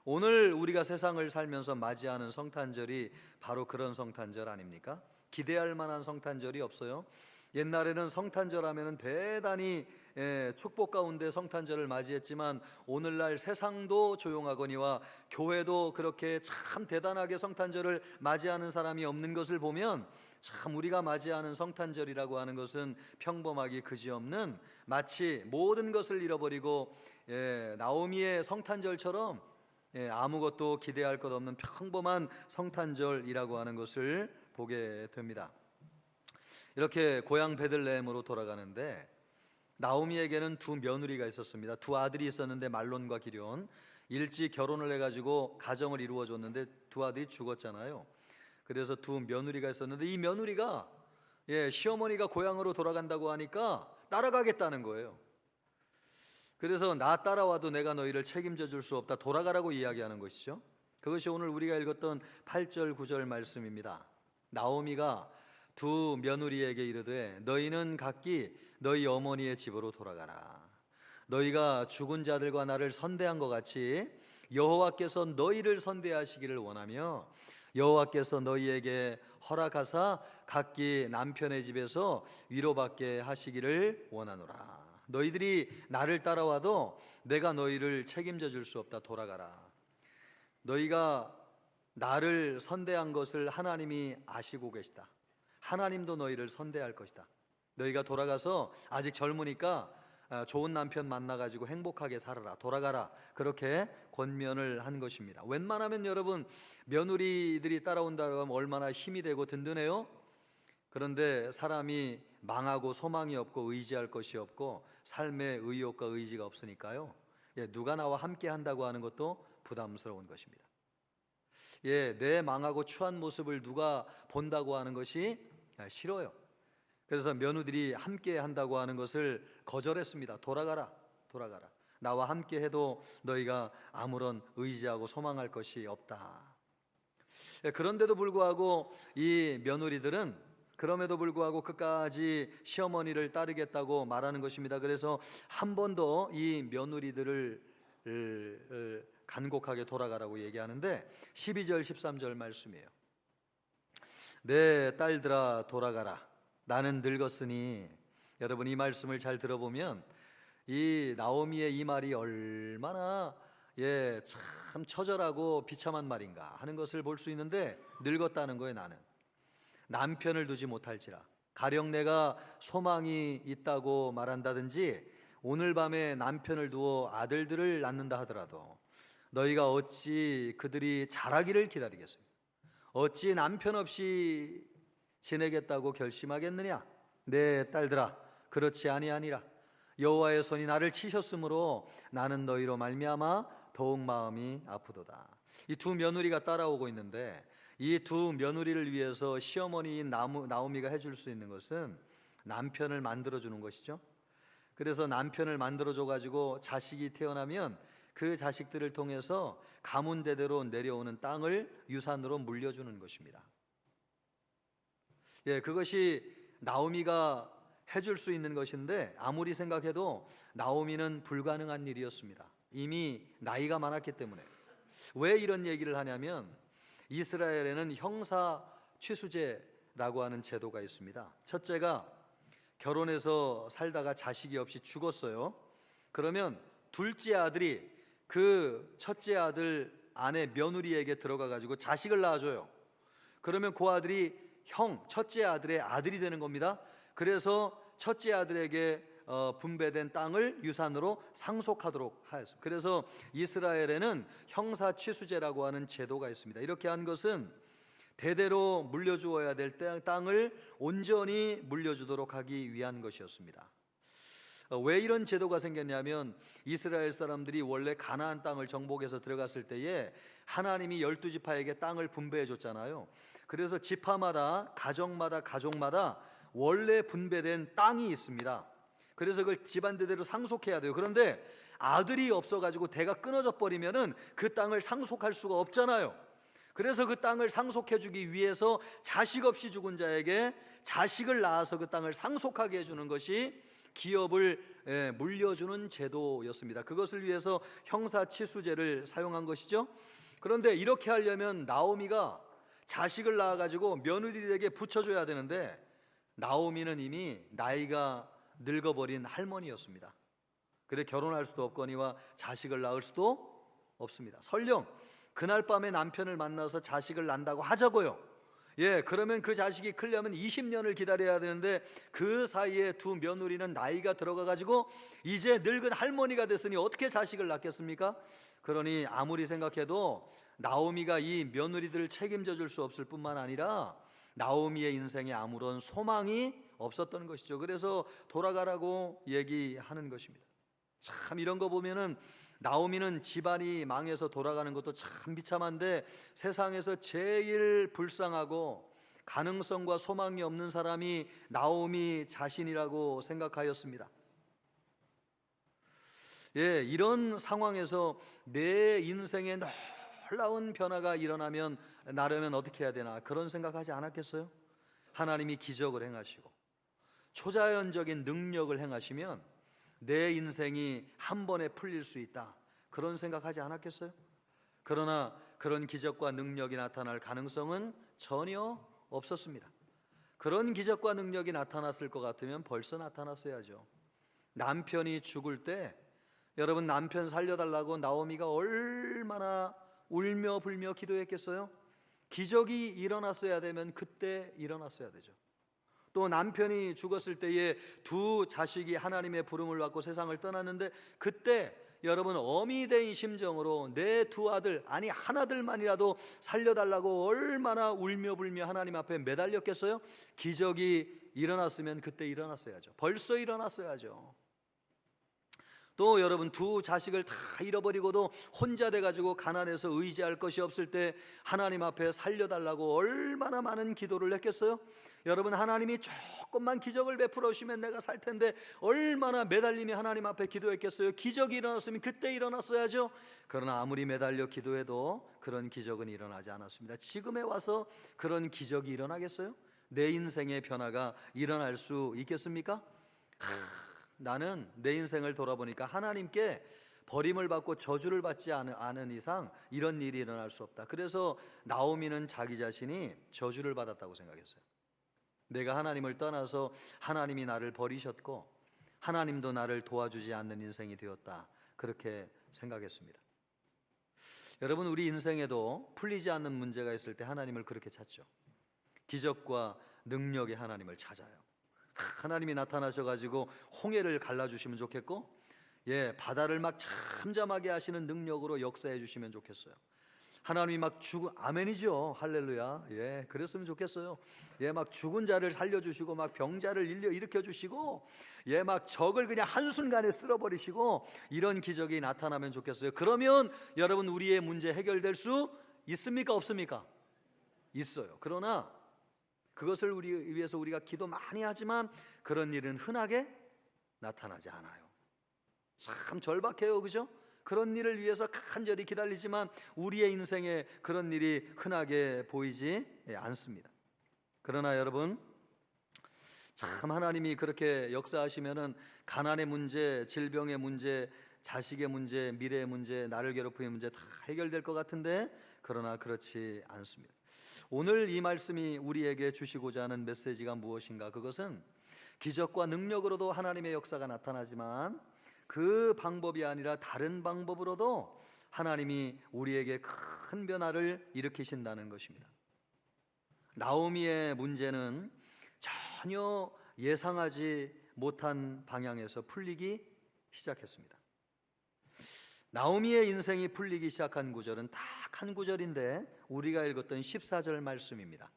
오늘 우리가 세상을 살면서 맞이하는 성탄절이 바로 그런 성탄절 아닙니까? 기대할 만한 성탄절이 없어요. 옛날에는 성탄절 하면은 대단히 축복 가운데 성탄절을 맞이했지만, 오늘날 세상도 조용하거니와 교회도 그렇게 참 대단하게 성탄절을 맞이하는 사람이 없는 것을 보면, 참 우리가 맞이하는 성탄절이라고 하는 것은 평범하기 그지없는, 마치 모든 것을 잃어버리고 나오미의 성탄절처럼 아무것도 기대할 것 없는 평범한 성탄절이라고 하는 것을 보게 됩니다. 이렇게 고향 베들레헴으로 돌아가는데, 나오미에게는 두 며느리가 있었습니다. 두 아들이 있었는데 말론과 기럧, 일찍 결혼을 해가지고 가정을 이루어줬는데 두 아들이 죽었잖아요. 그래서 두 며느리가 있었는데, 이 며느리가 시어머니가 고향으로 돌아간다고 하니까 따라가겠다는 거예요. 그래서 나 따라와도 내가 너희를 책임져 줄 수 없다, 돌아가라고 이야기하는 것이죠. 그것이 오늘 우리가 읽었던 8절 9절 말씀입니다. 나오미가 두 며느리에게 이르되 너희는 각기 너희 어머니의 집으로 돌아가라. 너희가 죽은 자들과 나를 선대한 것 같이 여호와께서 너희를 선대하시기를 원하며, 여호와께서 너희에게 허락하사 각기 남편의 집에서 위로받게 하시기를 원하노라. 너희들이 나를 따라와도 내가 너희를 책임져 줄 수 없다, 돌아가라. 너희가 나를 선대한 것을 하나님이 아시고 계시다. 하나님도 너희를 선대할 것이다. 너희가 돌아가서 아직 젊으니까 좋은 남편 만나가지고 행복하게 살아라, 돌아가라, 그렇게 권면을 한 것입니다. 웬만하면 여러분, 며느리들이 따라온다고 하면 얼마나 힘이 되고 든든해요. 그런데 사람이 망하고 소망이 없고 의지할 것이 없고 삶의 의욕과 의지가 없으니까요, 누가 나와 함께 한다고 하는 것도 부담스러운 것입니다. 내 망하고 추한 모습을 누가 본다고 하는 것이 싫어요. 그래서 며느리들이 함께 한다고 하는 것을 거절했습니다. 돌아가라, 돌아가라. 나와 함께 해도 너희가 아무런 의지하고 소망할 것이 없다. 그런데도 불구하고 이 며느리들은 그럼에도 불구하고 끝까지 시어머니를 따르겠다고 말하는 것입니다. 그래서 한 번 더 이 며느리들을 간곡하게 돌아가라고 얘기하는데, 12절 13절 말씀이에요. 내 딸들아 돌아가라, 나는 늙었으니. 여러분, 이 말씀을 잘 들어보면 이 나오미의 이 말이 얼마나 참 처절하고 비참한 말인가 하는 것을 볼 수 있는데, 늙었다는 거예요. 나는 남편을 두지 못할지라. 가령 내가 소망이 있다고 말한다든지 오늘 밤에 남편을 두어 아들들을 낳는다 하더라도 너희가 어찌 그들이 자라기를 기다리겠습니까? 어찌 남편 없이 지내겠다고 결심하겠느냐? 내 딸들아, 그렇지 아니하니라. 여호와의 손이 나를 치셨으므로 나는 너희로 말미암아 더욱 마음이 아프도다. 이 두 며느리가 따라오고 있는데, 이 두 며느리를 위해서 시어머니인 나오미가 해줄 수 있는 것은 남편을 만들어주는 것이죠. 그래서 남편을 만들어줘가지고 자식이 태어나면 그 자식들을 통해서 가문 대대로 내려오는 땅을 유산으로 물려주는 것입니다. 그것이 나오미가 해줄 수 있는 것인데, 아무리 생각해도 나오미는 불가능한 일이었습니다. 이미 나이가 많았기 때문에. 왜 이런 얘기를 하냐면, 이스라엘에는 형사 취수제라고 하는 제도가 있습니다. 첫째가 결혼해서 살다가 자식이 없이 죽었어요. 그러면 둘째 아들이 그 첫째 아들 아내 며느리에게 들어가 가지고 자식을 낳아줘요. 그러면 그 아들이 첫째 아들의 아들이 되는 겁니다. 그래서 첫째 아들에게 분배된 땅을 유산으로 상속하도록 하였습니다. 그래서 이스라엘에는 형사 취수제라고 하는 제도가 있습니다. 이렇게 한 것은 대대로 물려주어야 될 땅을 온전히 물려주도록 하기 위한 것이었습니다. 왜 이런 제도가 생겼냐면 이스라엘 사람들이 원래 가나안 땅을 정복해서 들어갔을 때에 하나님이 12지파에게 땅을 분배해 줬잖아요. 그래서 지파마다 가족마다 원래 분배된 땅이 있습니다. 그래서 그걸 집안대대로 상속해야 돼요. 그런데 아들이 없어가지고 대가 끊어져 버리면은 그 땅을 상속할 수가 없잖아요. 그래서 그 땅을 상속해주기 위해서 자식 없이 죽은 자에게 자식을 낳아서 그 땅을 상속하게 해주는 것이 기업을 물려주는 제도였습니다. 그것을 위해서 형사치수제를 사용한 것이죠. 그런데 이렇게 하려면 나오미가 자식을 낳아가지고 며느리에게 붙여줘야 되는데 나오미는 이미 나이가 늙어버린 할머니였습니다. 그래 결혼할 수도 없거니와 자식을 낳을 수도 없습니다. 설령 그날 밤에 남편을 만나서 자식을 낳는다고 하자고요. 그러면 그 자식이 크려면 20년을 기다려야 되는데 그 사이에 두 며느리는 나이가 들어가가지고 이제 늙은 할머니가 됐으니 어떻게 자식을 낳겠습니까? 그러니 아무리 생각해도 나오미가 이 며느리들을 책임져 줄 수 없을 뿐만 아니라 나오미의 인생에 아무런 소망이 없었던 것이죠. 그래서 돌아가라고 얘기하는 것입니다. 참 이런 거 보면은 나오미는 집안이 망해서 돌아가는 것도 참 비참한데 세상에서 제일 불쌍하고 가능성과 소망이 없는 사람이 나오미 자신이라고 생각하였습니다. 이런 상황에서 내 인생에 놀라운 변화가 일어나면 나려면 어떻게 해야 되나 그런 생각하지 않았겠어요? 하나님이 기적을 행하시고 초자연적인 능력을 행하시면 내 인생이 한 번에 풀릴 수 있다 그런 생각하지 않았겠어요? 그러나 그런 기적과 능력이 나타날 가능성은 전혀 없었습니다. 그런 기적과 능력이 나타났을 것 같으면 벌써 나타났어야죠. 남편이 죽을 때 여러분 남편 살려달라고 나오미가 얼마나 울며 불며 기도했겠어요? 기적이 일어났어야 되면 그때 일어났어야 되죠. 또 남편이 죽었을 때에 두 자식이 하나님의 부름을 받고 세상을 떠났는데 그때 여러분 어미 된 심정으로 내 두 아들 아니 하나들만이라도 살려달라고 얼마나 울며 불며 하나님 앞에 매달렸겠어요? 기적이 일어났으면 그때 일어났어야죠. 벌써 일어났어야죠. 또 여러분 두 자식을 다 잃어버리고도 혼자 돼가지고 가난해서 의지할 것이 없을 때 하나님 앞에 살려달라고 얼마나 많은 기도를 했겠어요? 여러분 하나님이 조금만 기적을 베풀어 주시면 내가 살 텐데 얼마나 매달리며 하나님 앞에 기도했겠어요? 기적이 일어났으면 그때 일어났어야죠. 그러나 아무리 매달려 기도해도 그런 기적은 일어나지 않았습니다. 지금에 와서 그런 기적이 일어나겠어요? 내 인생의 변화가 일어날 수 있겠습니까? 나는 내 인생을 돌아보니까 하나님께 버림을 받고 저주를 받지 않은 이상 이런 일이 일어날 수 없다. 그래서 나오미는 자기 자신이 저주를 받았다고 생각했어요. 내가 하나님을 떠나서 하나님이 나를 버리셨고 하나님도 나를 도와주지 않는 인생이 되었다. 그렇게 생각했습니다. 여러분 우리 인생에도 풀리지 않는 문제가 있을 때 하나님을 그렇게 찾죠. 기적과 능력의 하나님을 찾아요. 하나님이 나타나셔가지고 홍해를 갈라주시면 좋겠고 바다를 막 잠잠하게 하시는 능력으로 역사해 주시면 좋겠어요. 하나님이 막 아멘이죠. 할렐루야. 그랬으면 좋겠어요. 막 죽은 자를 살려주시고 막 병자를 일으켜 주시고 막 적을 그냥 한순간에 쓸어버리시고 이런 기적이 나타나면 좋겠어요. 그러면 여러분 우리의 문제 해결될 수 있습니까? 없습니까? 있어요. 그러나 그것을 위해서 우리가 기도 많이 하지만 그런 일은 흔하게 나타나지 않아요. 참 절박해요. 그죠? 그런 일을 위해서 간절히 기다리지만 우리의 인생에 그런 일이 흔하게 보이지 않습니다. 그러나 여러분 참 하나님이 그렇게 역사하시면은 가난의 문제, 질병의 문제, 자식의 문제, 미래의 문제, 나를 괴롭히는 문제 다 해결될 것 같은데 그러나 그렇지 않습니다. 오늘 이 말씀이 우리에게 주시고자 하는 메시지가 무엇인가? 그것은 기적과 능력으로도 하나님의 역사가 나타나지만 그 방법이 아니라 다른 방법으로도 하나님이 우리에게 큰 변화를 일으키신다는 것입니다. 나오미의 문제는 전혀 예상하지 못한 방향에서 풀리기 시작했습니다. 나오미의 인생이 풀리기 시작한 구절은 딱 한 구절인데 우리가 읽었던 14절 말씀입니다.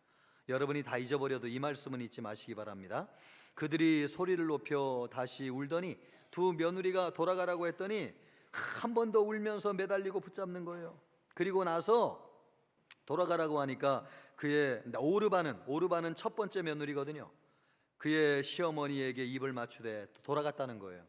여러분이 다 잊어버려도 이 말씀은 잊지 마시기 바랍니다. 그들이 소리를 높여 다시 울더니 두 며느리가 돌아가라고 했더니 한 번 더 울면서 매달리고 붙잡는 거예요. 그리고 나서 돌아가라고 하니까 그의 오르바는 첫 번째 며느리거든요. 그의 시어머니에게 입을 맞추되 돌아갔다는 거예요.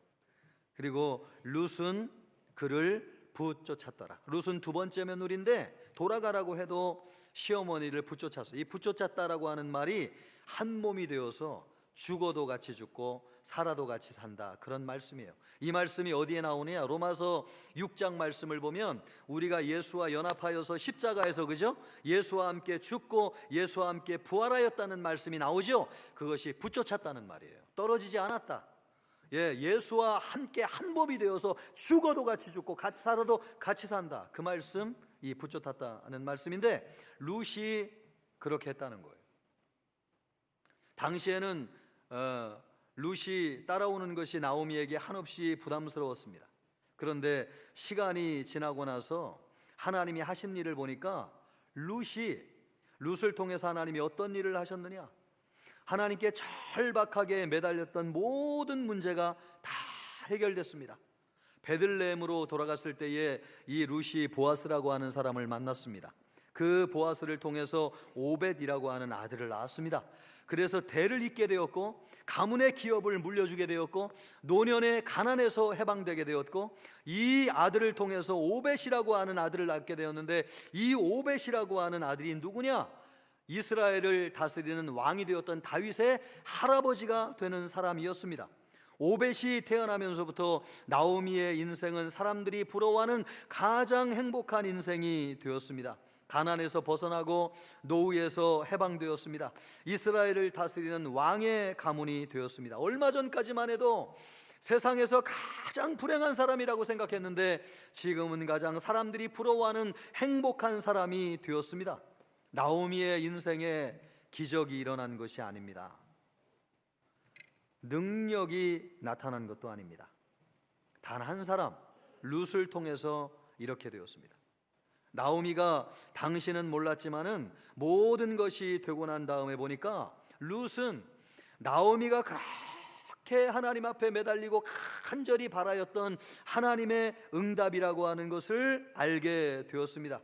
그리고 룻은 그를 붙쫓았더라. 룻은 두 번째 며느리인데 돌아가라고 해도 시어머니를 붙쫓았어. 이 붙쫓았다라고 하는 말이 한 몸이 되어서 죽어도 같이 죽고 살아도 같이 산다, 그런 말씀이에요. 이 말씀이 어디에 나오느냐? 로마서 6장 말씀을 보면 우리가 예수와 연합하여서 십자가에서, 그죠? 예수와 함께 죽고 예수와 함께 부활하였다는 말씀이 나오죠. 그것이 붙쫓았다는 말이에요. 떨어지지 않았다. 예수와 함께 한 몸이 되어서 죽어도 같이 죽고 같이 살아도 같이 산다, 그 말씀, 이 붙쫓았다는 말씀인데 룻이 그렇게 했다는 거예요. 당시에는 룻이 따라오는 것이 나오미에게 한없이 부담스러웠습니다. 그런데 시간이 지나고 나서 하나님이 하신 일을 보니까 룻을 통해서 하나님이 어떤 일을 하셨느냐? 하나님께 절박하게 매달렸던 모든 문제가 다 해결됐습니다. 베들레헴으로 돌아갔을 때에 이 룻이 보아스라고 하는 사람을 만났습니다. 그 보아스를 통해서 오벳이라고 하는 아들을 낳았습니다. 그래서 대를 잇게 되었고 가문의 기업을 물려주게 되었고 노년의 가난에서 해방되게 되었고 이 아들을 통해서 오벳이라고 하는 아들을 낳게 되었는데 이 오벳이라고 하는 아들이 누구냐? 이스라엘을 다스리는 왕이 되었던 다윗의 할아버지가 되는 사람이었습니다. 오벳이 태어나면서부터 나오미의 인생은 사람들이 부러워하는 가장 행복한 인생이 되었습니다. 가난에서 벗어나고 노후에서 해방되었습니다. 이스라엘을 다스리는 왕의 가문이 되었습니다. 얼마 전까지만 해도 세상에서 가장 불행한 사람이라고 생각했는데 지금은 가장 사람들이 부러워하는 행복한 사람이 되었습니다. 나오미의 인생에 기적이 일어난 것이 아닙니다. 능력이 나타난 것도 아닙니다. 단 한 사람, 룻을 통해서 이렇게 되었습니다. 나오미가 당신은 몰랐지만은 모든 것이 되고 난 다음에 보니까 룻은 나오미가 그렇게 하나님 앞에 매달리고 간절히 바라였던 하나님의 응답이라고 하는 것을 알게 되었습니다.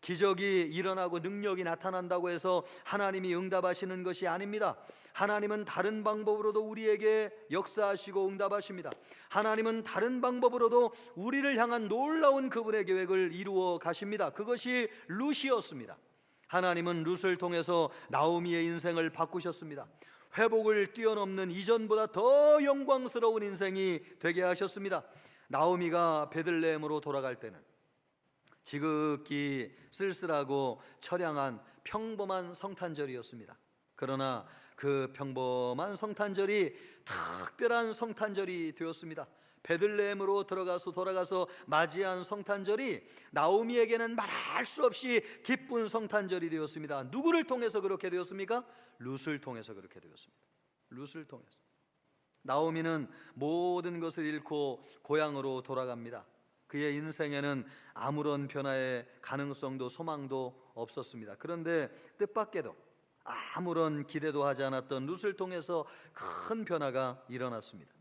기적이 일어나고 능력이 나타난다고 해서 하나님이 응답하시는 것이 아닙니다. 하나님은 다른 방법으로도 우리에게 역사하시고 응답하십니다. 하나님은 다른 방법으로도 우리를 향한 놀라운 그분의 계획을 이루어 가십니다. 그것이 룻이었습니다. 하나님은 룻을 통해서 나오미의 인생을 바꾸셨습니다. 회복을 뛰어넘는 이전보다 더 영광스러운 인생이 되게 하셨습니다. 나오미가 베들레헴으로 돌아갈 때는 지극히 쓸쓸하고 처량한 평범한 성탄절이었습니다. 그러나 그 평범한 성탄절이 특별한 성탄절이 되었습니다. 베들레헴으로 돌아가서 맞이한 성탄절이 나오미에게는 말할 수 없이 기쁜 성탄절이 되었습니다. 누구를 통해서 그렇게 되었습니까? 룻을 통해서 그렇게 되었습니다. 룻을 통해서. 나오미는 모든 것을 잃고 고향으로 돌아갑니다. 그의 인생에는 아무런 변화의 가능성도 소망도 없었습니다. 그런데 뜻밖에도 아무런 기대도 하지 않았던 룻을 통해서 큰 변화가 일어났습니다.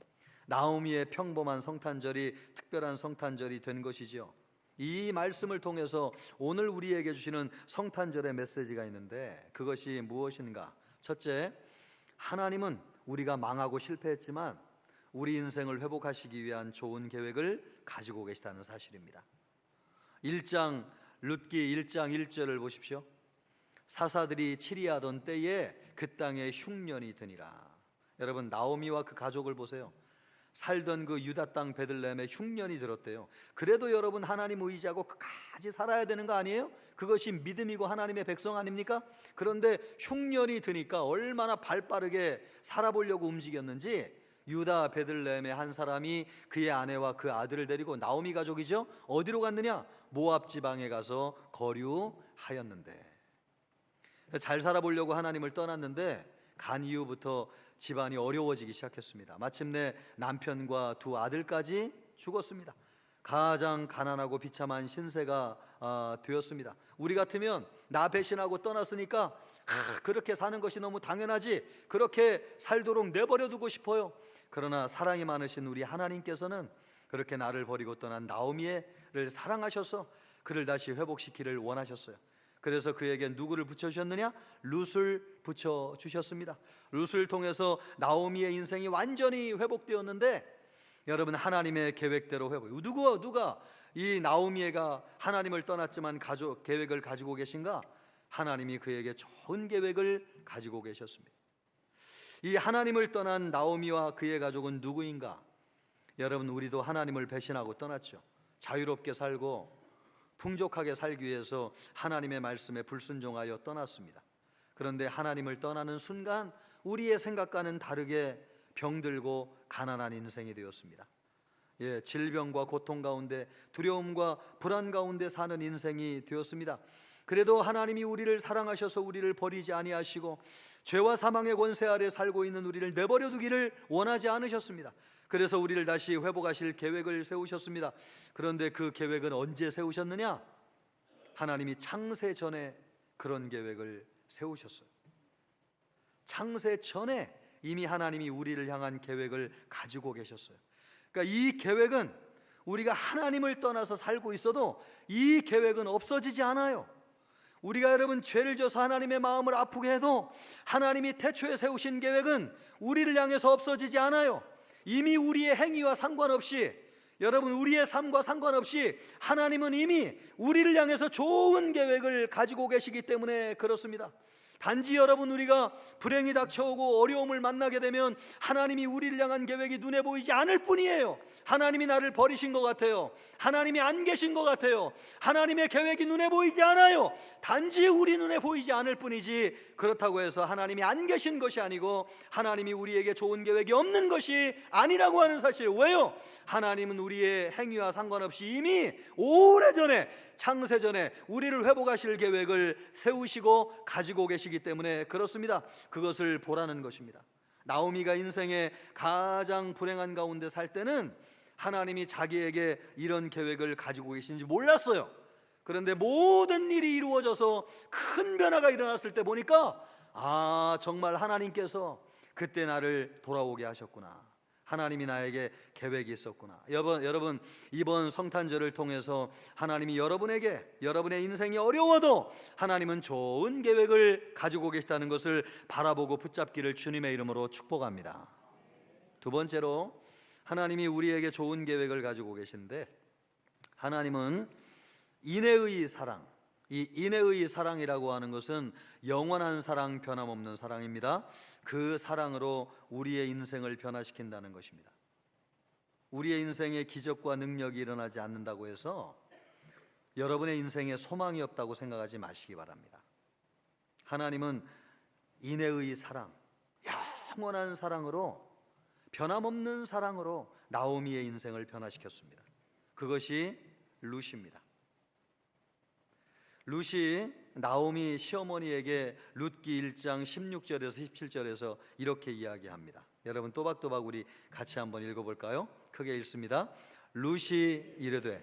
나오미의 평범한 성탄절이 특별한 성탄절이 된 것이지요. 이 말씀을 통해서 오늘 우리에게 주시는 성탄절의 메시지가 있는데 그것이 무엇인가? 첫째, 하나님은 우리가 망하고 실패했지만 우리 인생을 회복하시기 위한 좋은 계획을 가지고 계시다는 사실입니다. 룻기 1장 1절을 보십시오. 사사들이 치리하던 때에 그 땅에 흉년이 드니라. 여러분, 나오미와 그 가족을 보세요. 살던 그 유다 땅 베들레헴에 흉년이 들었대요. 그래도 여러분 하나님 의지하고 끝까지 살아야 되는 거 아니에요? 그것이 믿음이고 하나님의 백성 아닙니까? 그런데 흉년이 드니까 얼마나 발빠르게 살아보려고 움직였는지 유다 베들레헴의 한 사람이 그의 아내와 그 아들을 데리고, 나오미 가족이죠, 어디로 갔느냐? 모압 지방에 가서 거류하였는데, 잘 살아보려고 하나님을 떠났는데 간 이후부터 집안이 어려워지기 시작했습니다. 마침내 남편과 두 아들까지 죽었습니다. 가장 가난하고 비참한 신세가 되었습니다. 우리 같으면 나 배신하고 떠났으니까 그렇게 사는 것이 너무 당연하지, 그렇게 살도록 내버려 두고 싶어요. 그러나 사랑이 많으신 우리 하나님께서는 그렇게 나를 버리고 떠난 나오미를 사랑하셔서 그를 다시 회복시키기를 원하셨어요. 그래서 그에게 누구를 붙여주셨느냐? 룻을 붙여주셨습니다. 룻을 통해서 나오미의 인생이 완전히 회복되었는데, 여러분 하나님의 계획대로 회복. 누가 이 나오미가 하나님을 떠났지만 계획을 가지고 계신가? 하나님이 그에게 좋은 계획을 가지고 계셨습니다. 이 하나님을 떠난 나오미와 그의 가족은 누구인가? 여러분, 우리도 하나님을 배신하고 떠났죠. 자유롭게 살고 풍족하게 살기 위해서 하나님의 말씀에 불순종하여 떠났습니다. 그런데 하나님을 떠나는 순간 우리의 생각과는 다르게 병들고 가난한 인생이 되었습니다. 질병과 고통 가운데, 두려움과 불안 가운데 사는 인생이 되었습니다. 그래도 하나님이 우리를 사랑하셔서 우리를 버리지 아니하시고 죄와 사망의 권세 아래 살고 있는 우리를 내버려 두기를 원하지 않으셨습니다. 그래서 우리를 다시 회복하실 계획을 세우셨습니다. 그런데 그 계획은 언제 세우셨느냐? 하나님이 창세 전에 그런 계획을 세우셨어요. 창세 전에 이미 하나님이 우리를 향한 계획을 가지고 계셨어요. 그러니까 이 계획은 우리가 하나님을 떠나서 살고 있어도 이 계획은 없어지지 않아요. 우리가 여러분 죄를 져서 하나님의 마음을 아프게 해도 하나님이 태초에 세우신 계획은 우리를 향해서 없어지지 않아요. 이미 우리의 행위와 상관없이, 여러분 우리의 삶과 상관없이 하나님은 이미 우리를 향해서 좋은 계획을 가지고 계시기 때문에 그렇습니다. 단지 여러분 우리가 불행이 닥쳐오고 어려움을 만나게 되면 하나님이 우리를 향한 계획이 눈에 보이지 않을 뿐이에요. 하나님이 나를 버리신 것 같아요. 하나님이 안 계신 것 같아요. 하나님의 계획이 눈에 보이지 않아요. 단지 우리 눈에 보이지 않을 뿐이지, 그렇다고 해서 하나님이 안 계신 것이 아니고 하나님이 우리에게 좋은 계획이 없는 것이 아니라고 하는 사실. 왜요? 하나님은 우리의 행위와 상관없이 이미 오래전에, 창세전에 우리를 회복하실 계획을 세우시고 가지고 계시기 때문에 그렇습니다. 그것을 보라는 것입니다. 나오미가 인생의 가장 불행한 가운데 살 때는 하나님이 자기에게 이런 계획을 가지고 계신지 몰랐어요. 그런데 모든 일이 이루어져서 큰 변화가 일어났을 때 보니까 정말 하나님께서 그때 나를 돌아오게 하셨구나. 하나님이 나에게 계획이 있었구나. 여러분 이번 성탄절을 통해서 하나님이 여러분의 인생이 어려워도 하나님은 좋은 계획을 가지고 계시다는 것을 바라보고 붙잡기를 주님의 이름으로 축복합니다. 두 번째로, 하나님이 우리에게 좋은 계획을 가지고 계신데, 하나님은 인애의 사랑, 이 인애의 사랑이라고 하는 것은 영원한 사랑, 변함없는 사랑입니다. 그 사랑으로 우리의 인생을 변화시킨다는 것입니다. 우리의 인생에 기적과 능력이 일어나지 않는다고 해서 여러분의 인생에 소망이 없다고 생각하지 마시기 바랍니다. 하나님은 인애의 사랑, 영원한 사랑으로, 변함없는 사랑으로 나오미의 인생을 변화시켰습니다. 그것이 룻입니다. 룻이 나오미 시어머니에게 룻기 1장 16절에서 17절에서 이렇게 이야기합니다. 여러분 또박또박 우리 같이 한번 읽어볼까요? 크게 읽습니다. 룻이 이르되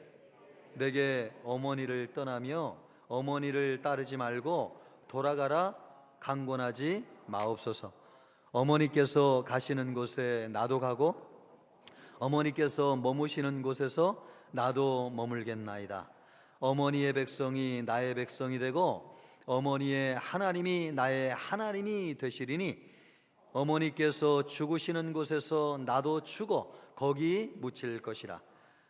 내게 어머니를 떠나며 어머니를 따르지 말고 돌아가라 강권하지 마옵소서. 어머니께서 가시는 곳에 나도 가고 어머니께서 머무시는 곳에서 나도 머물겠나이다. 어머니의 백성이 나의 백성이 되고 어머니의 하나님이 나의 하나님이 되시리니 어머니께서 죽으시는 곳에서 나도 죽어 거기 묻힐 것이라.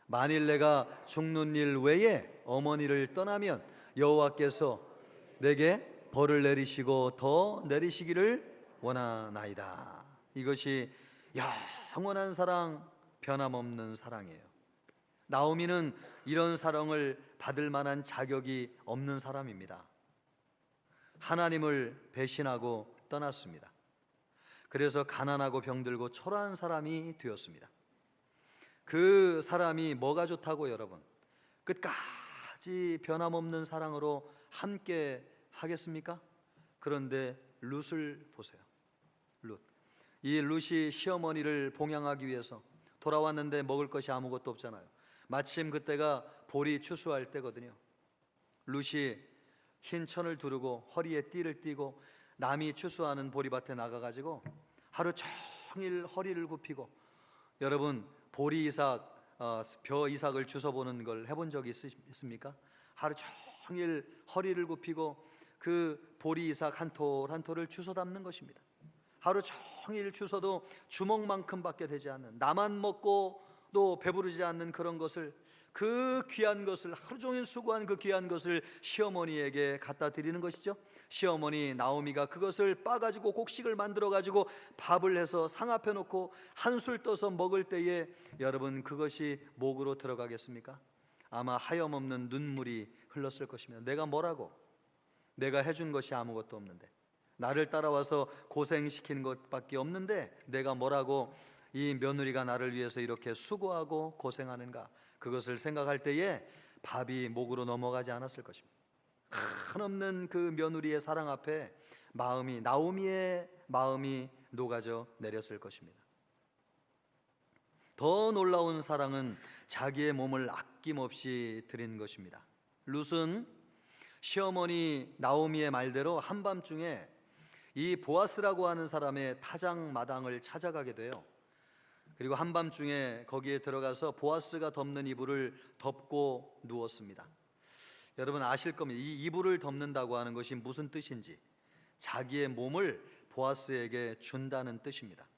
만일 내가 죽는 일 외에 어머니를 떠나면 여호와께서 내게 벌을 내리시고 더 내리시기를 원하나이다. 이것이 영원한 사랑, 변함없는 사랑이에요. 나오미는 이런 사랑을 받을 만한 자격이 없는 사람입니다. 하나님을 배신하고 떠났습니다. 그래서 가난하고 병들고 초라한 사람이 되었습니다. 그 사람이 뭐가 좋다고 여러분? 끝까지 변함없는 사랑으로 함께 하겠습니까? 그런데 룻을 보세요. 룻. 이 룻이 시어머니를 봉양하기 위해서 돌아왔는데 먹을 것이 아무것도 없잖아요. 마침 그때가 보리 추수할 때거든요. 룻이 흰 천을 두르고 허리에 띠를 띠고 남이 추수하는 보리밭에 나가가지고 하루 종일 허리를 굽히고, 여러분 보리 이삭, 벼 이삭을 주워보는 걸 해본 적이 있습니까? 하루 종일 허리를 굽히고 그 보리 이삭 한 톨 한 톨을 주워 담는 것입니다. 하루 종일 주워도 주먹만큼밖에 되지 않는, 나만 먹고 또 배부르지 않는 그런 것을, 그 귀한 것을, 하루 종일 수고한 그 귀한 것을 시어머니에게 갖다 드리는 것이죠. 시어머니 나오미가 그것을 빠가지고 곡식을 만들어가지고 밥을 해서 상 앞에 놓고 한술 떠서 먹을 때에 여러분 그것이 목으로 들어가겠습니까? 아마 하염없는 눈물이 흘렀을 것입니다. 내가 뭐라고? 내가 해준 것이 아무것도 없는데, 나를 따라와서 고생시킨 것밖에 없는데 내가 뭐라고 이 며느리가 나를 위해서 이렇게 수고하고 고생하는가? 그것을 생각할 때에 밥이 목으로 넘어가지 않았을 것입니다. 한없는 그 며느리의 사랑 앞에 나오미의 마음이 녹아져 내렸을 것입니다. 더 놀라운 사랑은 자기의 몸을 아낌없이 드린 것입니다. 룻은 시어머니 나오미의 말대로 한밤중에 이 보아스라고 하는 사람의 타작 마당을 찾아가게 돼요. 그리고 한밤중에 거기에 들어가서 보아스가 덮는 이불을 덮고 누웠습니다. 여러분 아실 겁니다. 이 이불을 덮는다고 하는 것이 무슨 뜻인지. 자기의 몸을 보아스에게 준다는 뜻입니다.